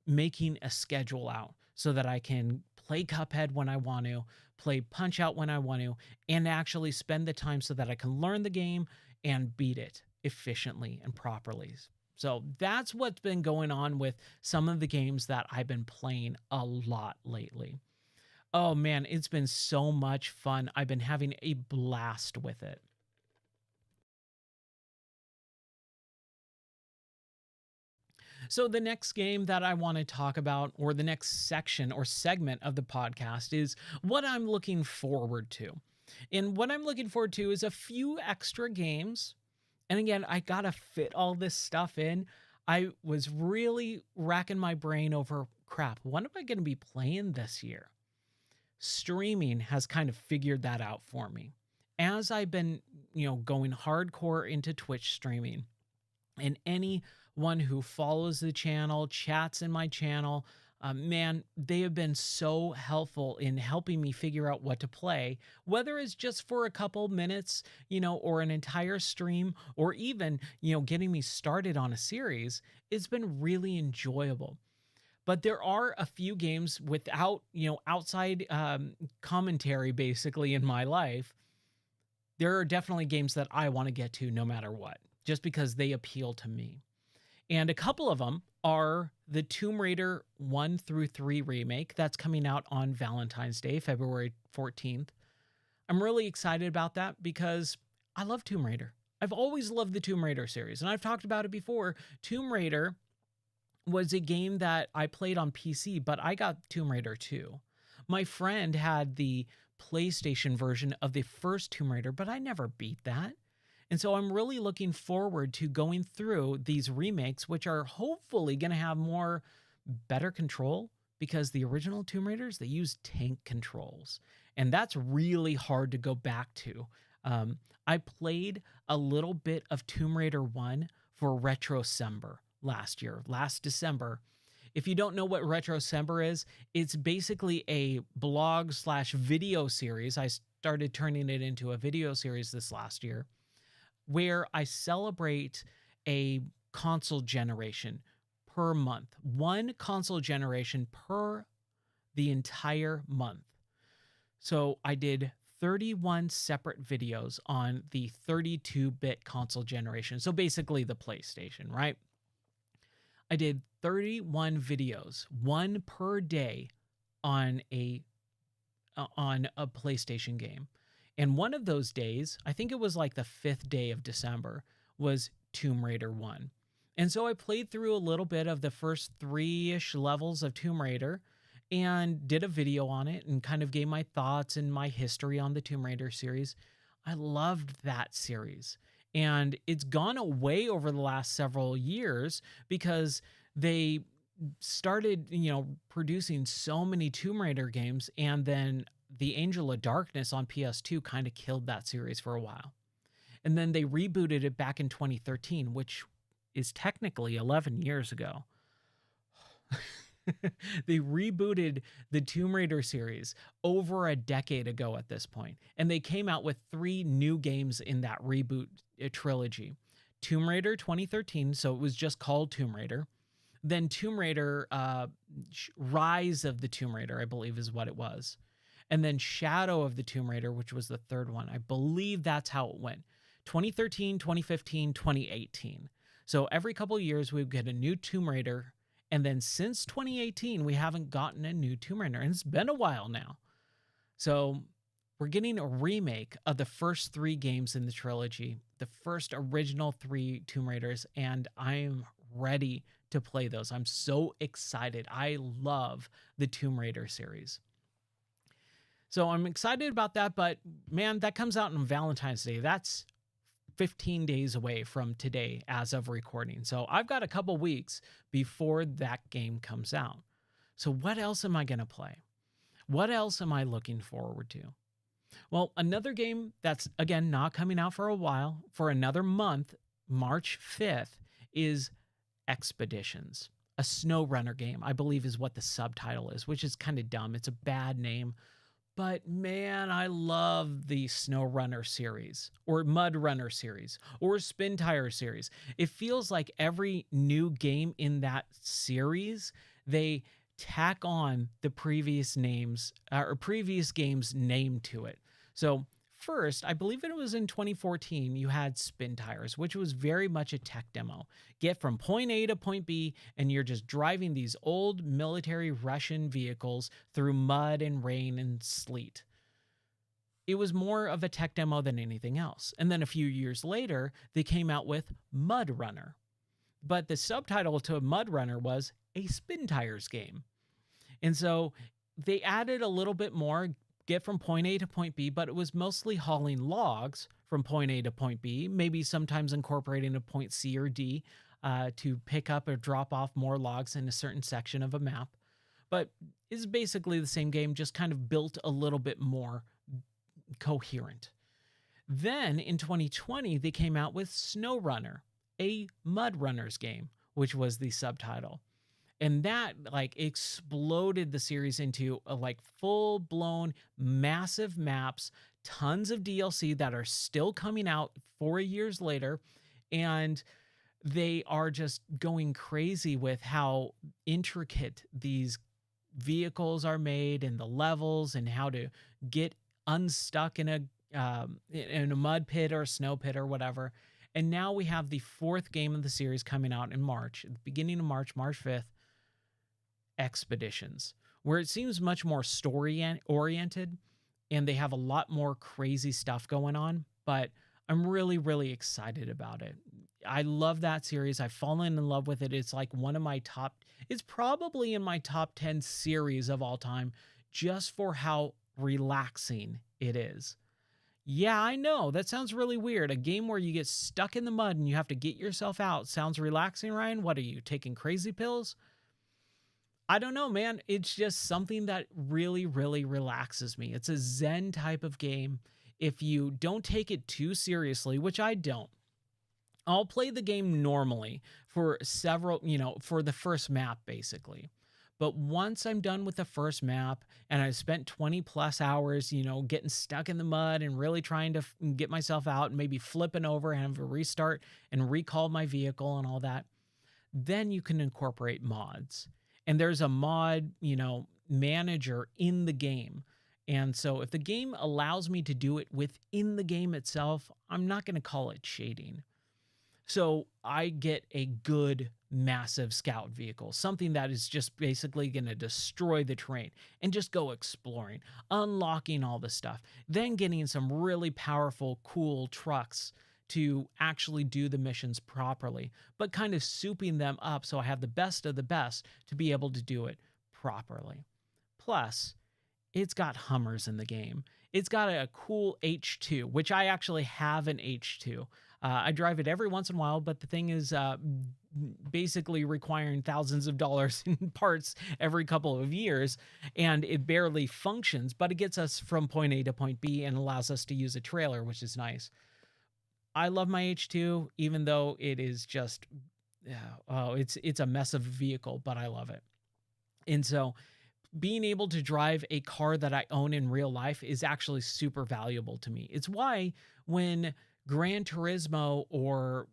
making a schedule out so that I can play Cuphead when I want to, play Punch Out when I want to, and actually spend the time so that I can learn the game and beat it efficiently and properly. So that's what's been going on with some of the games that I've been playing a lot lately. Oh man, it's been so much fun. I've been having a blast with it. So, the next game that I want to talk about, or the next section or segment of the podcast, is what I'm looking forward to. And what I'm looking forward to is a few extra games. And again, I got to fit all this stuff in. I was really racking my brain over crap. What am I going to be playing this year? Streaming has kind of figured that out for me. As I've been, going hardcore into Twitch streaming, and anyone who follows the channel, chats in my channel, man, they have been so helpful in helping me figure out what to play, whether it's just for a couple minutes, or an entire stream, or even, getting me started on a series. It's been really enjoyable. But there are a few games without, outside commentary basically in my life. There are definitely games that I want to get to no matter what, just because they appeal to me. And a couple of them are the Tomb Raider 1 through 3 remake that's coming out on Valentine's Day, February 14th. I'm really excited about that because I love Tomb Raider. I've always loved the Tomb Raider series, and I've talked about it before. Tomb Raider was a game that I played on PC, but I got Tomb Raider 2. My friend had the PlayStation version of the first Tomb Raider, but I never beat that. And so I'm really looking forward to going through these remakes, which are hopefully going to have better control, because the original Tomb Raiders, they use tank controls. And that's really hard to go back to. I played a little bit of Tomb Raider 1 for Retrocember last December. If you don't know what Retrocember is, it's basically a blog / video series. I started turning it into a video series this last year, where I celebrate a console generation per month, one console generation per the entire month. So I did 31 separate videos on the 32-bit console generation. So basically the PlayStation, right? I did 31 videos, one per day on a PlayStation game. And one of those days, I think it was like the 5th day of December, was Tomb Raider 1. And so I played through a little bit of the first 3-ish levels of Tomb Raider and did a video on it and kind of gave my thoughts and my history on the Tomb Raider series. I loved that series. And it's gone away over the last several years because they started, producing so many Tomb Raider games, and then the Angel of Darkness on PS2 kind of killed that series for a while. And then they rebooted it back in 2013, which is technically 11 years ago. They rebooted the Tomb Raider series over a decade ago at this point, and they came out with 3 new games in that reboot trilogy. Tomb Raider 2013, so it was just called Tomb Raider. Then Tomb Raider Rise of the Tomb Raider, I believe is what it was. And then Shadow of the Tomb Raider, which was the third one. I believe that's how it went. 2013, 2015, 2018. So every couple of years we would get a new Tomb Raider. And then since 2018, we haven't gotten a new Tomb Raider. And it's been a while now. So we're getting a remake of the first 3 games in the trilogy, the first original 3 Tomb Raiders. And I'm ready to play those. I'm so excited. I love the Tomb Raider series. So I'm excited about that, but man, that comes out on Valentine's Day. That's 15 days away from today as of recording. So I've got a couple weeks before that game comes out. So what else am I going to play? What else am I looking forward to? Well, another game that's, again, not coming out for a while, for another month, March 5th, is Expeditions, a SnowRunner game, I believe is what the subtitle is, which is kind of dumb. It's a bad name. But man, I love the SnowRunner series or Mud Runner series or Spin Tire series. It feels like every new game in that series, they tack on the previous names or previous game's name to it. So first, I believe it was in 2014, you had Spin Tires, which was very much a tech demo. Get from point A to point B, and you're just driving these old military Russian vehicles through mud and rain and sleet. It was more of a tech demo than anything else. And then a few years later, they came out with Mud Runner. But the subtitle to Mud Runner was a Spin Tires game. And so they added a little bit more, get from point A to point B, but it was mostly hauling logs from point A to point B, maybe sometimes incorporating a point C or D to pick up or drop off more logs in a certain section of a map. But it's basically the same game, just kind of built a little bit more coherent. Then in 2020, they came out with SnowRunner, a Mud Runners game, which was the subtitle. And that like exploded the series into like full blown massive maps, tons of DLC that are still coming out 4 years later. And they are just going crazy with how intricate these vehicles are made and the levels and how to get unstuck in a mud pit or a snow pit or whatever. And now we have the 4th game of the series coming out in March, at the beginning of March, March 5th. Expeditions, where it seems much more story oriented and they have a lot more crazy stuff going on, but I'm really, really excited about it. I love that series. I've fallen in love with it. It's like one of my it's probably in my top 10 series of all time, just for how relaxing it is. Yeah, I know. That sounds really weird. A game where you get stuck in the mud and you have to get yourself out sounds relaxing, Ryan. What are you, taking crazy pills? I don't know, man. It's just something that really, really relaxes me. It's a Zen type of game. If you don't take it too seriously, which I don't, I'll play the game normally for several, for the first map, basically. But once I'm done with the first map and I've spent 20 plus hours, getting stuck in the mud and really trying to get myself out and maybe flipping over and have a restart and recall my vehicle and all that, then you can incorporate mods. And there's a mod, manager in the game. And so if the game allows me to do it within the game itself, I'm not going to call it shading. So I get a good, massive scout vehicle, something that is just basically going to destroy the terrain and just go exploring, unlocking all the stuff, then getting some really powerful, cool trucks to actually do the missions properly, but kind of souping them up so I have the best of the best to be able to do it properly. Plus, it's got Hummers in the game. It's got a cool H2, which I actually have an H2. I drive it every once in a while, but the thing is basically requiring thousands of dollars in parts every couple of years, and it barely functions, but it gets us from point A to point B and allows us to use a trailer, which is nice. I love my H2, even though it is just Yeah, oh, it's a mess of a vehicle, but I love it. And so being able to drive a car that I own in real life is actually super valuable to me. It's why when Gran Turismo or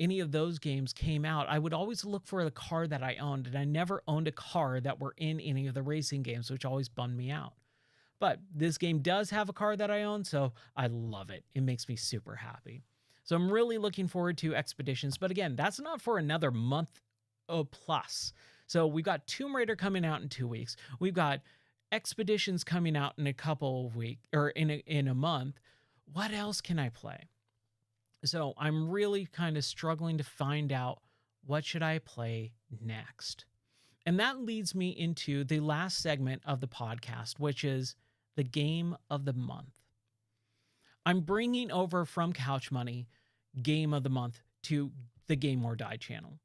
any of those games came out, I would always look for the car that I owned, and I never owned a car that were in any of the racing games, which always bummed me out. But this game does have a car that I own, so I love it. It makes me super happy. So I'm really looking forward to Expeditions. But again, that's not for another month plus. So we've got Tomb Raider coming out in 2 weeks. We've got Expeditions coming out in a couple of weeks or in a month. What else can I play? So I'm really kind of struggling to find out what should I play next. And that leads me into the last segment of the podcast, which is the game of the month. I'm bringing over from Couch Money game of the month to the Game or Die channel.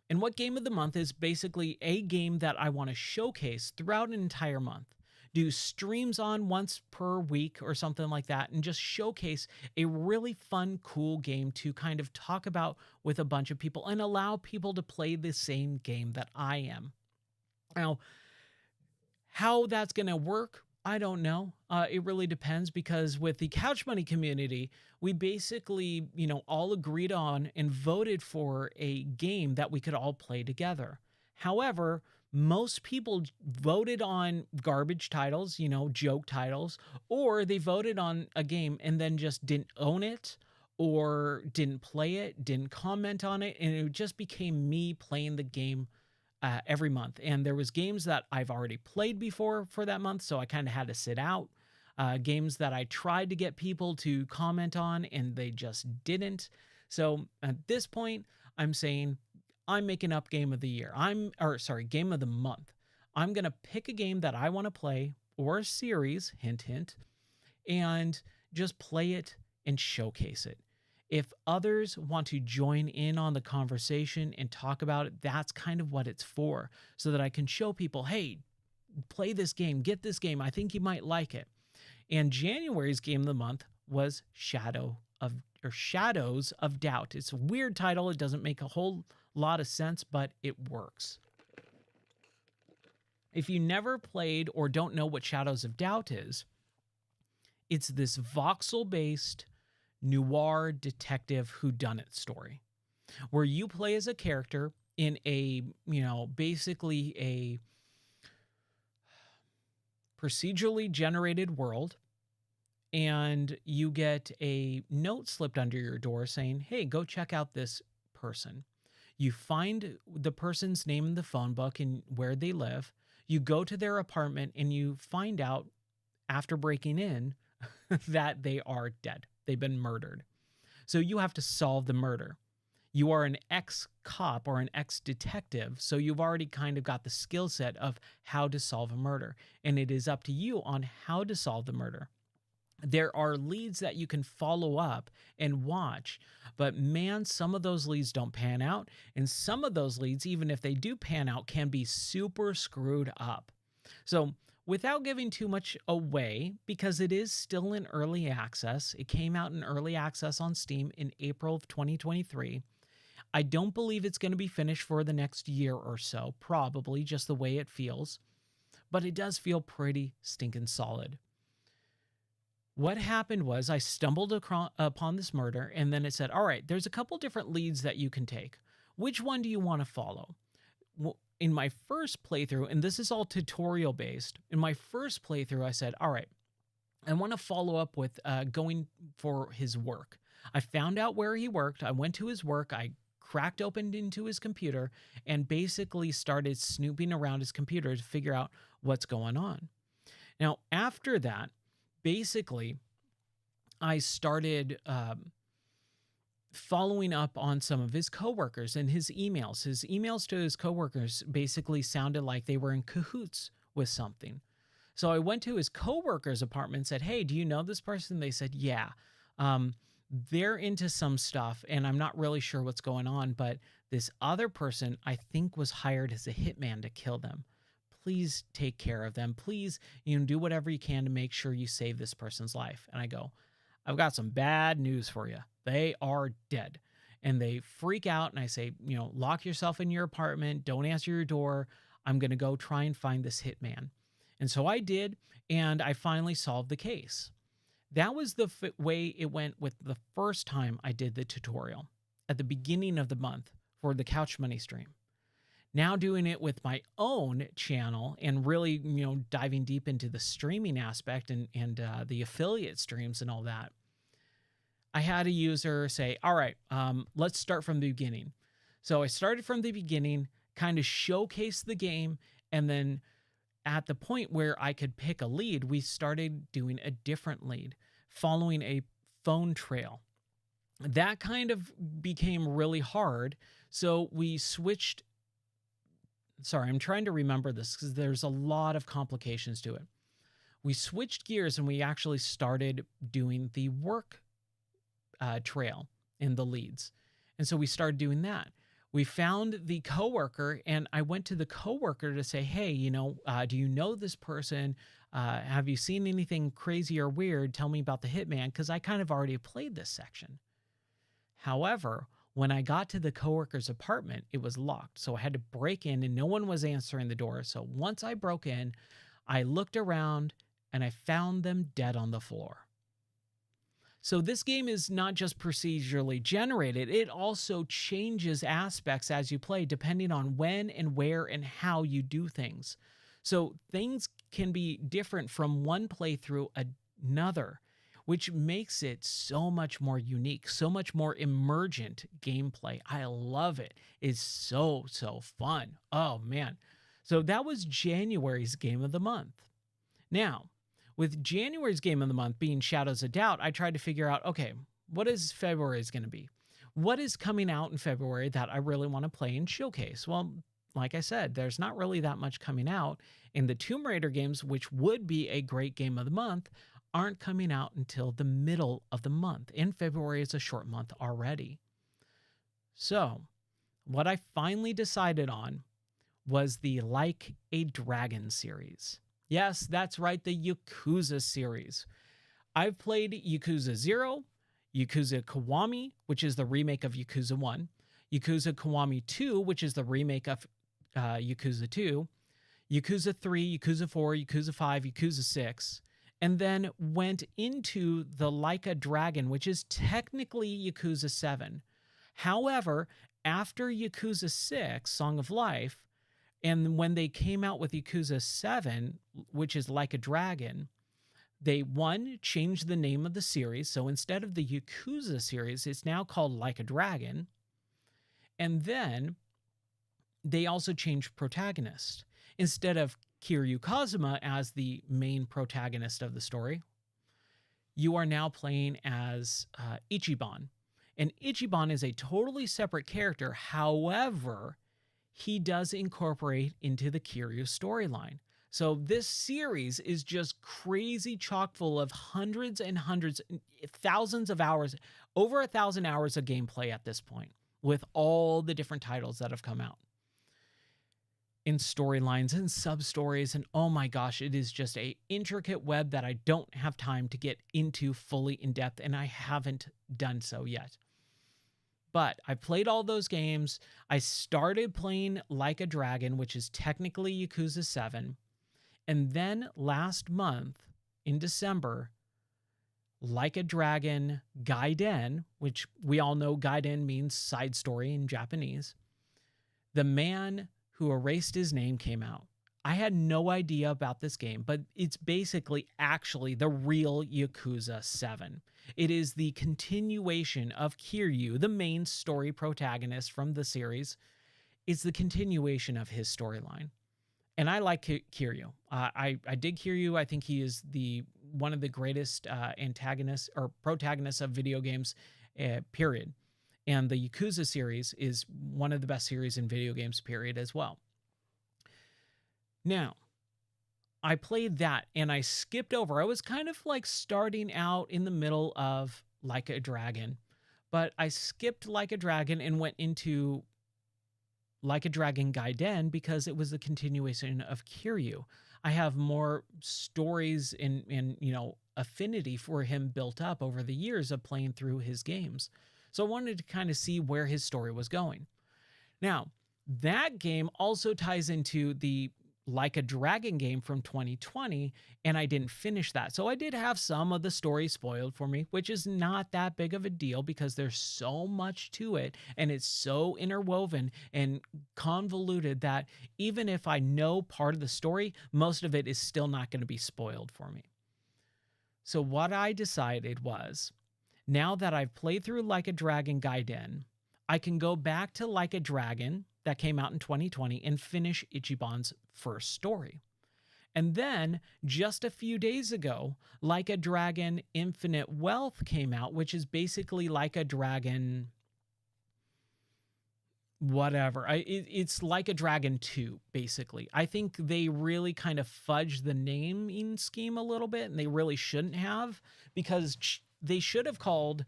And what game of the month is basically a game that I want to showcase throughout an entire month. Do streams on once per week or something like that, and just showcase a really fun, cool game to kind of talk about with a bunch of people and allow people to play the same game that I am. Now, how that's going to work, I don't know. It really depends, because with the Couch Money community, we basically, all agreed on and voted for a game that we could all play together. However, most people voted on garbage titles, joke titles, or they voted on a game and then just didn't own it or didn't play it, didn't comment on it, and it just became me playing the game every month. And there was games that I've already played before for that month, so I kind of had to sit out. Games that I tried to get people to comment on and they just didn't. So at this point, I'm saying I'm making up game of the year. Game of the month. I'm going to pick a game that I want to play, or a series, hint, hint, and just play it and showcase it. If others want to join in on the conversation and talk about it, that's kind of what it's for, so that I can show people, hey, play this game, get this game. I think you might like it. And January's game of the month was Shadows of Doubt. It's a weird title. It doesn't make a whole lot of sense, but it works. If you never played or don't know what Shadows of Doubt is, it's this voxel-based noir detective whodunit story where you play as a character in a, basically a procedurally generated world, and you get a note slipped under your door saying, hey, go check out this person. You find the person's name in the phone book and where they live. You go to their apartment and you find out after breaking in that they are dead. They've been murdered. So you have to solve the murder. You are an ex-cop or an ex-detective, so you've already kind of got the skill set of how to solve a murder, and it is up to you on how to solve the murder. There are leads that you can follow up and watch, but man, some of those leads don't pan out, and some of those leads, even if they do pan out, can be super screwed up. So without giving too much away, because it is still in early access, it came out in early access on Steam in April of 2023. I don't believe it's going to be finished for the next year or so, probably just the way it feels, but it does feel pretty stinking solid. What happened was I stumbled upon this murder, and then it said, all right, there's a couple different leads that you can take. Which one do you want to follow? Well, in my first playthrough, and this is all tutorial based, in my first playthrough, I said, all right, I want to follow up with going for his work. I found out where he worked. I went to his work. I cracked open into his computer and basically started snooping around his computer to figure out what's going on. Now, after that, basically, I started following up on some of his coworkers and his emails. His emails to his coworkers basically sounded like they were in cahoots with something. So I went to his coworker's apartment and said, hey, do you know this person? They said, yeah, they're into some stuff and I'm not really sure what's going on, but this other person I think was hired as a hitman to kill them. Please take care of them. Please, do whatever you can to make sure you save this person's life. And I go, I've got some bad news for you. They are dead. and they freak out. And I say, lock yourself in your apartment. Don't answer your door. I'm going to go try and find this hitman. And so I did. And I finally solved the case. That was the way it went with the first time I did the tutorial at the beginning of the month for the Couch Money stream. Now doing it with my own channel and really, diving deep into the streaming aspect and the affiliate streams and all that. I had a user say, all right, let's start from the beginning. So I started from the beginning, kind of showcased the game, and then at the point where I could pick a lead, we started doing a different lead, following a phone trail. That kind of became really hard. So we switched. Sorry, I'm trying to remember this because there's a lot of complications to it. We switched gears and we actually started doing the work trail in the leads. And so we started doing that. We found the coworker, and I went to the coworker to say, hey, do you know this person? Have you seen anything crazy or weird? Tell me about the hitman, because I kind of already played this section. However, when I got to the coworker's apartment, it was locked. So I had to break in and no one was answering the door. So once I broke in, I looked around and I found them dead on the floor. So this game is not just procedurally generated, it also changes aspects as you play depending on when and where and how you do things. So things can be different from one playthrough another, which makes it so much more unique, so much more emergent gameplay. I love it. It's so fun. Oh, man. So that was January's game of the month. Now, with January's game of the month being Shadows of Doubt, I tried to figure out, okay, what is February's going to be? What is coming out in February that I really want to play and showcase? Well, like I said, there's not really that much coming out. And the Tomb Raider games, which would be a great game of the month, aren't coming out until the middle of the month. And February is a short month already. So what I finally decided on was the Like a Dragon series. Yes, that's right, the Yakuza series. I've played Yakuza 0, Yakuza Kiwami, which is the remake of Yakuza 1, Yakuza Kiwami 2, which is the remake of Yakuza 2, Yakuza 3, Yakuza 4, Yakuza 5, Yakuza 6, and then went into the Like a Dragon, which is technically Yakuza 7. However, after Yakuza 6, Song of Life, and when they came out with Yakuza 7, which is Like a Dragon, they, changed the name of the series. So instead of the Yakuza series, it's now called Like a Dragon. And then they also changed protagonist. Instead of Kiryu Kazuma as the main protagonist of the story, you are now playing as Ichiban. And Ichiban is a totally separate character. However, he does incorporate into the Kiryu storyline. So this series is just crazy chock full of hundreds and hundreds, thousands of hours, over 1,000 hours of gameplay at this point, with all the different titles that have come out in storylines and sub-stories. And oh my gosh, it is just a intricate web that I don't have time to get into fully in depth, and I haven't done so yet. But I played all those games. I started playing Like a Dragon, which is technically Yakuza 7. And then last month, in December, Like a Dragon Gaiden, which we all know Gaiden means side story in Japanese. The Man Who Erased His Name came out. I had no idea about this game, but it's basically actually the real Yakuza 7. It is the continuation of Kiryu, the main story protagonist from the series. It's the continuation of his storyline. And I like Kiryu. I dig Kiryu. I think he is one of the greatest antagonists or protagonists of video games, period. And the Yakuza series is one of the best series in video games, period, as well. Now, I played that and I skipped over. I was kind of like starting out in the middle of Like a Dragon, but I skipped Like a Dragon and went into Like a Dragon Gaiden because it was a continuation of Kiryu. I have more stories and affinity for him built up over the years of playing through his games. So I wanted to kind of see where his story was going. Now, that game also ties into the Like a Dragon game from 2020, and I didn't finish that. So I did have some of the story spoiled for me, which is not that big of a deal because there's so much to it and it's so interwoven and convoluted that even if I know part of the story, most of it is still not going to be spoiled for me. So what I decided was, now that I've played through Like a Dragon Gaiden, I can go back to Like a Dragon that came out in 2020 and finish Ichiban's first story. And then just a few days ago, Like a Dragon Infinite Wealth came out, which is basically Like a Dragon whatever. It's Like a Dragon 2, basically. I think they really kind of fudged the naming scheme a little bit, and they really shouldn't have, because they should have called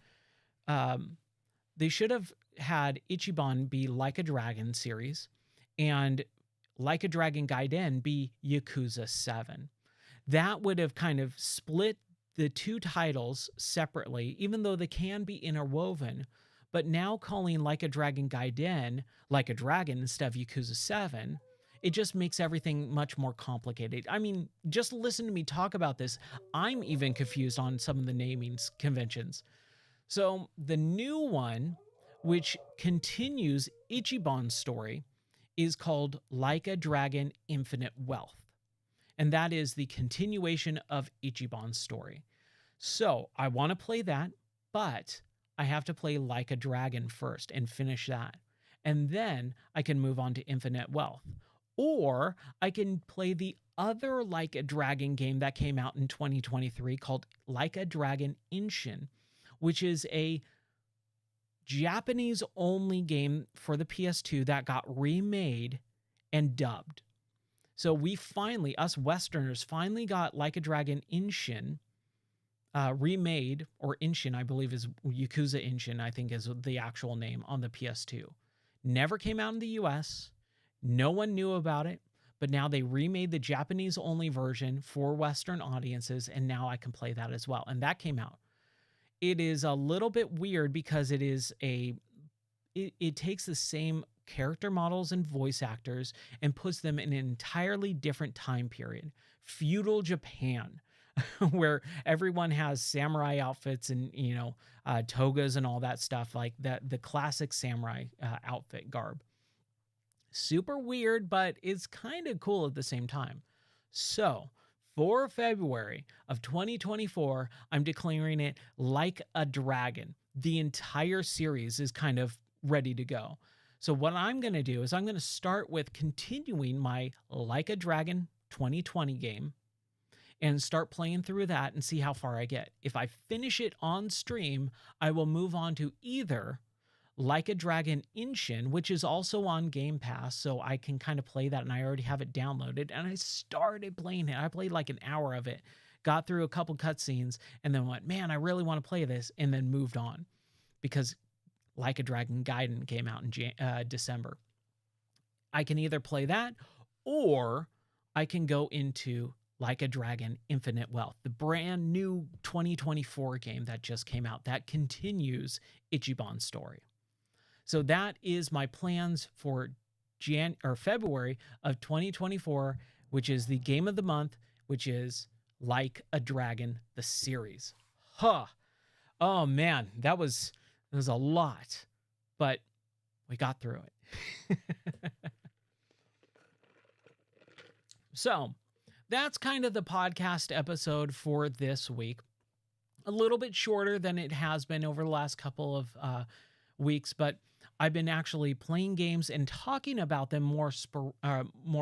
they should have had Ichiban be Like a Dragon series and Like a Dragon Gaiden be Yakuza 7. That would have kind of split the two titles separately, even though they can be interwoven. But now calling Like a Dragon Gaiden Like a Dragon instead of Yakuza 7, it just makes everything much more complicated. I mean, just listen to me talk about this. I'm even confused on some of the naming conventions. So the new one, which continues Ichiban's story, is called Like a Dragon Infinite Wealth. And that is the continuation of Ichiban's story. So I want to play that, but I have to play Like a Dragon first and finish that. And then I can move on to Infinite Wealth. Or I can play the other Like a Dragon game that came out in 2023 called Like a Dragon Inshin, which is a Japanese-only game for the PS2 that got remade and dubbed. So we finally, us Westerners, finally got Like a Dragon Inshin remade, or Inshin, I believe is Yakuza Inshin, I think is the actual name, on the PS2. Never came out in the US. No one knew about it, but now they remade the Japanese-only version for Western audiences, and now I can play that as well. And that came out. It is a little bit weird because it takes the same character models and voice actors and puts them in an entirely different time period. Feudal Japan, where everyone has samurai outfits and, togas and all that stuff, like that, the classic samurai outfit garb. Super weird, but it's kind of cool at the same time. So for February of 2024, I'm declaring it Like a Dragon. The entire series is kind of ready to go. So what I'm going to do is I'm going to start with continuing my Like a Dragon 2020 game and start playing through that and see how far I get. If I finish it on stream, I will move on to either Like a Dragon Inshin, which is also on Game Pass, so I can kind of play that, and I already have it downloaded, and I started playing it. I played like an hour of it, got through a couple cutscenes, and then went, man, I really want to play this, and then moved on, because Like a Dragon Gaiden came out in December. I can either play that, or I can go into Like a Dragon Infinite Wealth, the brand new 2024 game that just came out that continues Ichiban's story. So that is my plans for February of 2024, which is the game of the month, which is Like a Dragon, the series. Huh. Oh man, that was a lot, but we got through it. So that's kind of the podcast episode for this week. A little bit shorter than it has been over the last couple of weeks, but I've been actually playing games and talking about them more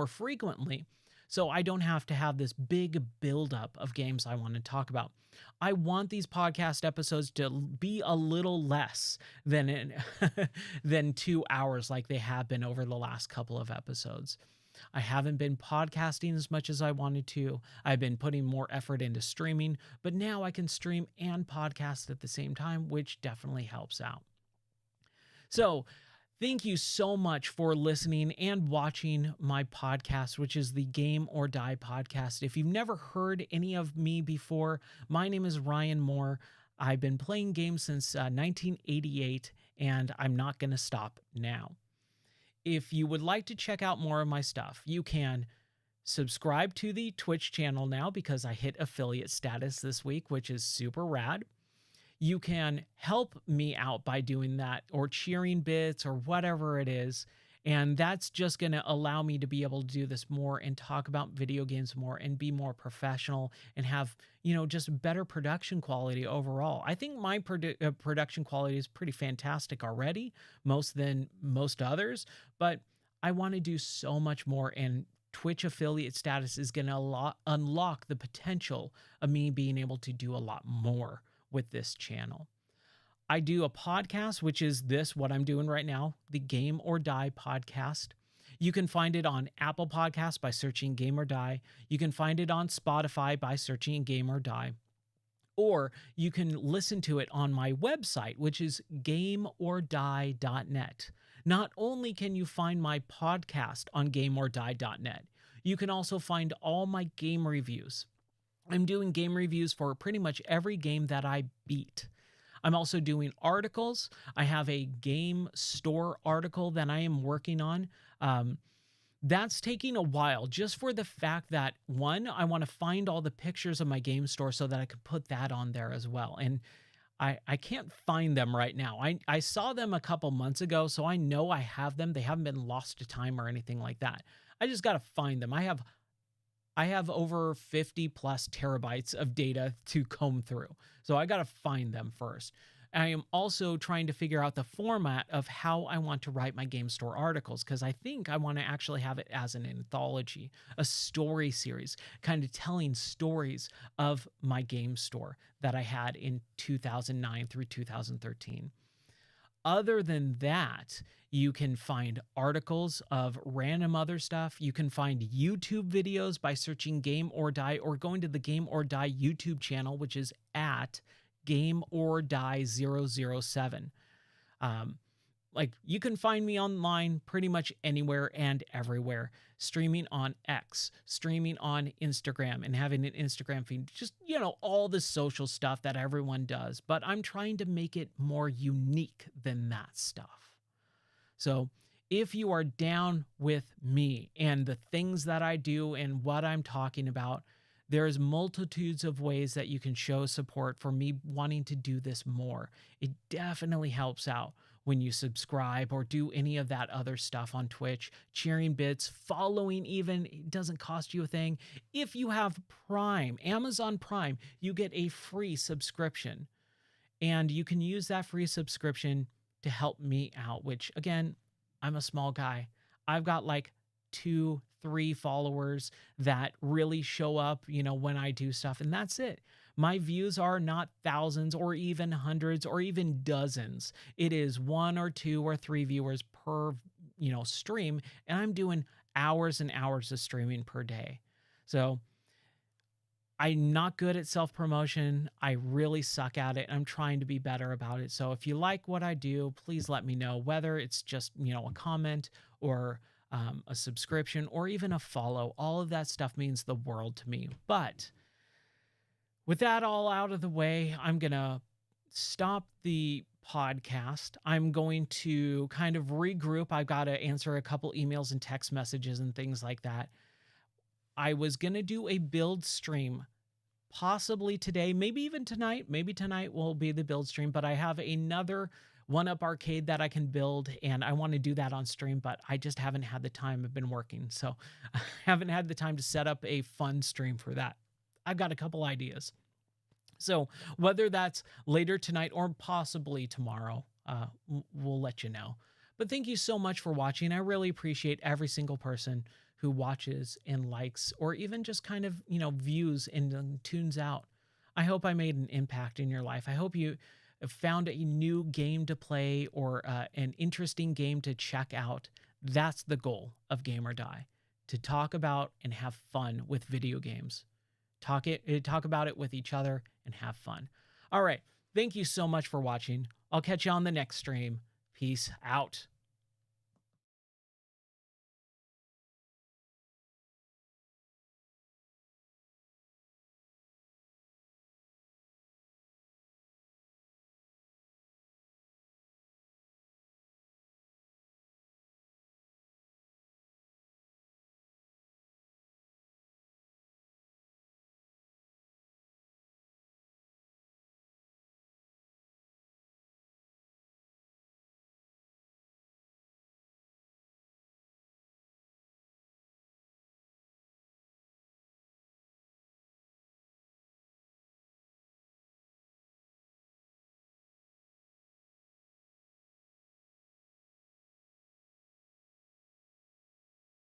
frequently, so I don't have to have this big buildup of games I want to talk about. I want these podcast episodes to be a little less than 2 hours like they have been over the last couple of episodes. I haven't been podcasting as much as I wanted to. I've been putting more effort into streaming, but now I can stream and podcast at the same time, which definitely helps out. So thank you so much for listening and watching my podcast, which is the Game or Die podcast. If you've never heard any of me before, my name is Ryan Moore. I've been playing games since 1988, and I'm not going to stop now. If you would like to check out more of my stuff, you can subscribe to the Twitch channel now because I hit affiliate status this week, which is super rad. You can help me out by doing that or cheering bits or whatever it is. And that's just going to allow me to be able to do this more and talk about video games more and be more professional and have, just better production quality overall. I think my production quality is pretty fantastic already, than most others, but I want to do so much more. And Twitch affiliate status is going to unlock the potential of me being able to do a lot more with this channel. I do a podcast, which is what I'm doing right now, the Game or Die podcast. You can find it on Apple Podcasts by searching Game or Die. You can find it on Spotify by searching Game or Die. Or you can listen to it on my website, which is gameordie.net. Not only can you find my podcast on gameordie.net, you can also find all my game reviews. I'm doing game reviews for pretty much every game that I beat. I'm also doing articles. I have a game store article that I am working on. That's taking a while just for the fact that, one, I want to find all the pictures of my game store so that I can put that on there as well. And I can't find them right now. I saw them a couple months ago, so I know I have them. They haven't been lost to time or anything like that. I just got to find them. I have over 50 plus terabytes of data to comb through. So I got to find them first. I am also trying to figure out the format of how I want to write my game store articles, because I think I want to actually have it as an anthology, a story series, kind of telling stories of my game store that I had in 2009 through 2013. Other than that, you can find articles of random other stuff. You can find YouTube videos by searching Game or Die or going to the Game or Die YouTube channel, which is at Game or Die 007. You can find me online pretty much anywhere and everywhere, streaming on X, streaming on Instagram, and having an Instagram feed, just, all the social stuff that everyone does. But I'm trying to make it more unique than that stuff. So if you are down with me and the things that I do and what I'm talking about, there's multitudes of ways that you can show support for me wanting to do this more. It definitely helps out when you subscribe or do any of that other stuff on Twitch, cheering bits, following even, it doesn't cost you a thing. If you have Prime, Amazon Prime, you get a free subscription. And you can use that free subscription to help me out, which, again, I'm a small guy. I've got 2, 3 followers that really show up, when I do stuff, and that's it. My views are not thousands or even hundreds or even dozens. It is 1 or 2 or 3 viewers per, stream, and I'm doing hours and hours of streaming per day. So I'm not good at self-promotion. I really suck at it. I'm trying to be better about it. So if you like what I do, please let me know, whether it's just, a comment or a subscription or even a follow. All of that stuff means the world to me. But with that all out of the way, I'm going to stop the podcast. I'm going to kind of regroup. I've got to answer a couple emails and text messages and things like that. I was going to do a build stream possibly today, maybe even tonight. Maybe tonight will be the build stream, but I have another one-up arcade that I can build, and I want to do that on stream, but I just haven't had the time. I've been working, so I haven't had the time to set up a fun stream for that. I've got a couple ideas. So whether that's later tonight or possibly tomorrow, we'll let you know. But thank you so much for watching. I really appreciate every single person who watches and likes, or even just kind of, views and tunes out. I hope I made an impact in your life. I hope you found a new game to play or an interesting game to check out. That's the goal of Game or Die, to talk about and have fun with video games. Talk about it with each other and have fun. All right. Thank you so much for watching. I'll catch you on the next stream. Peace out.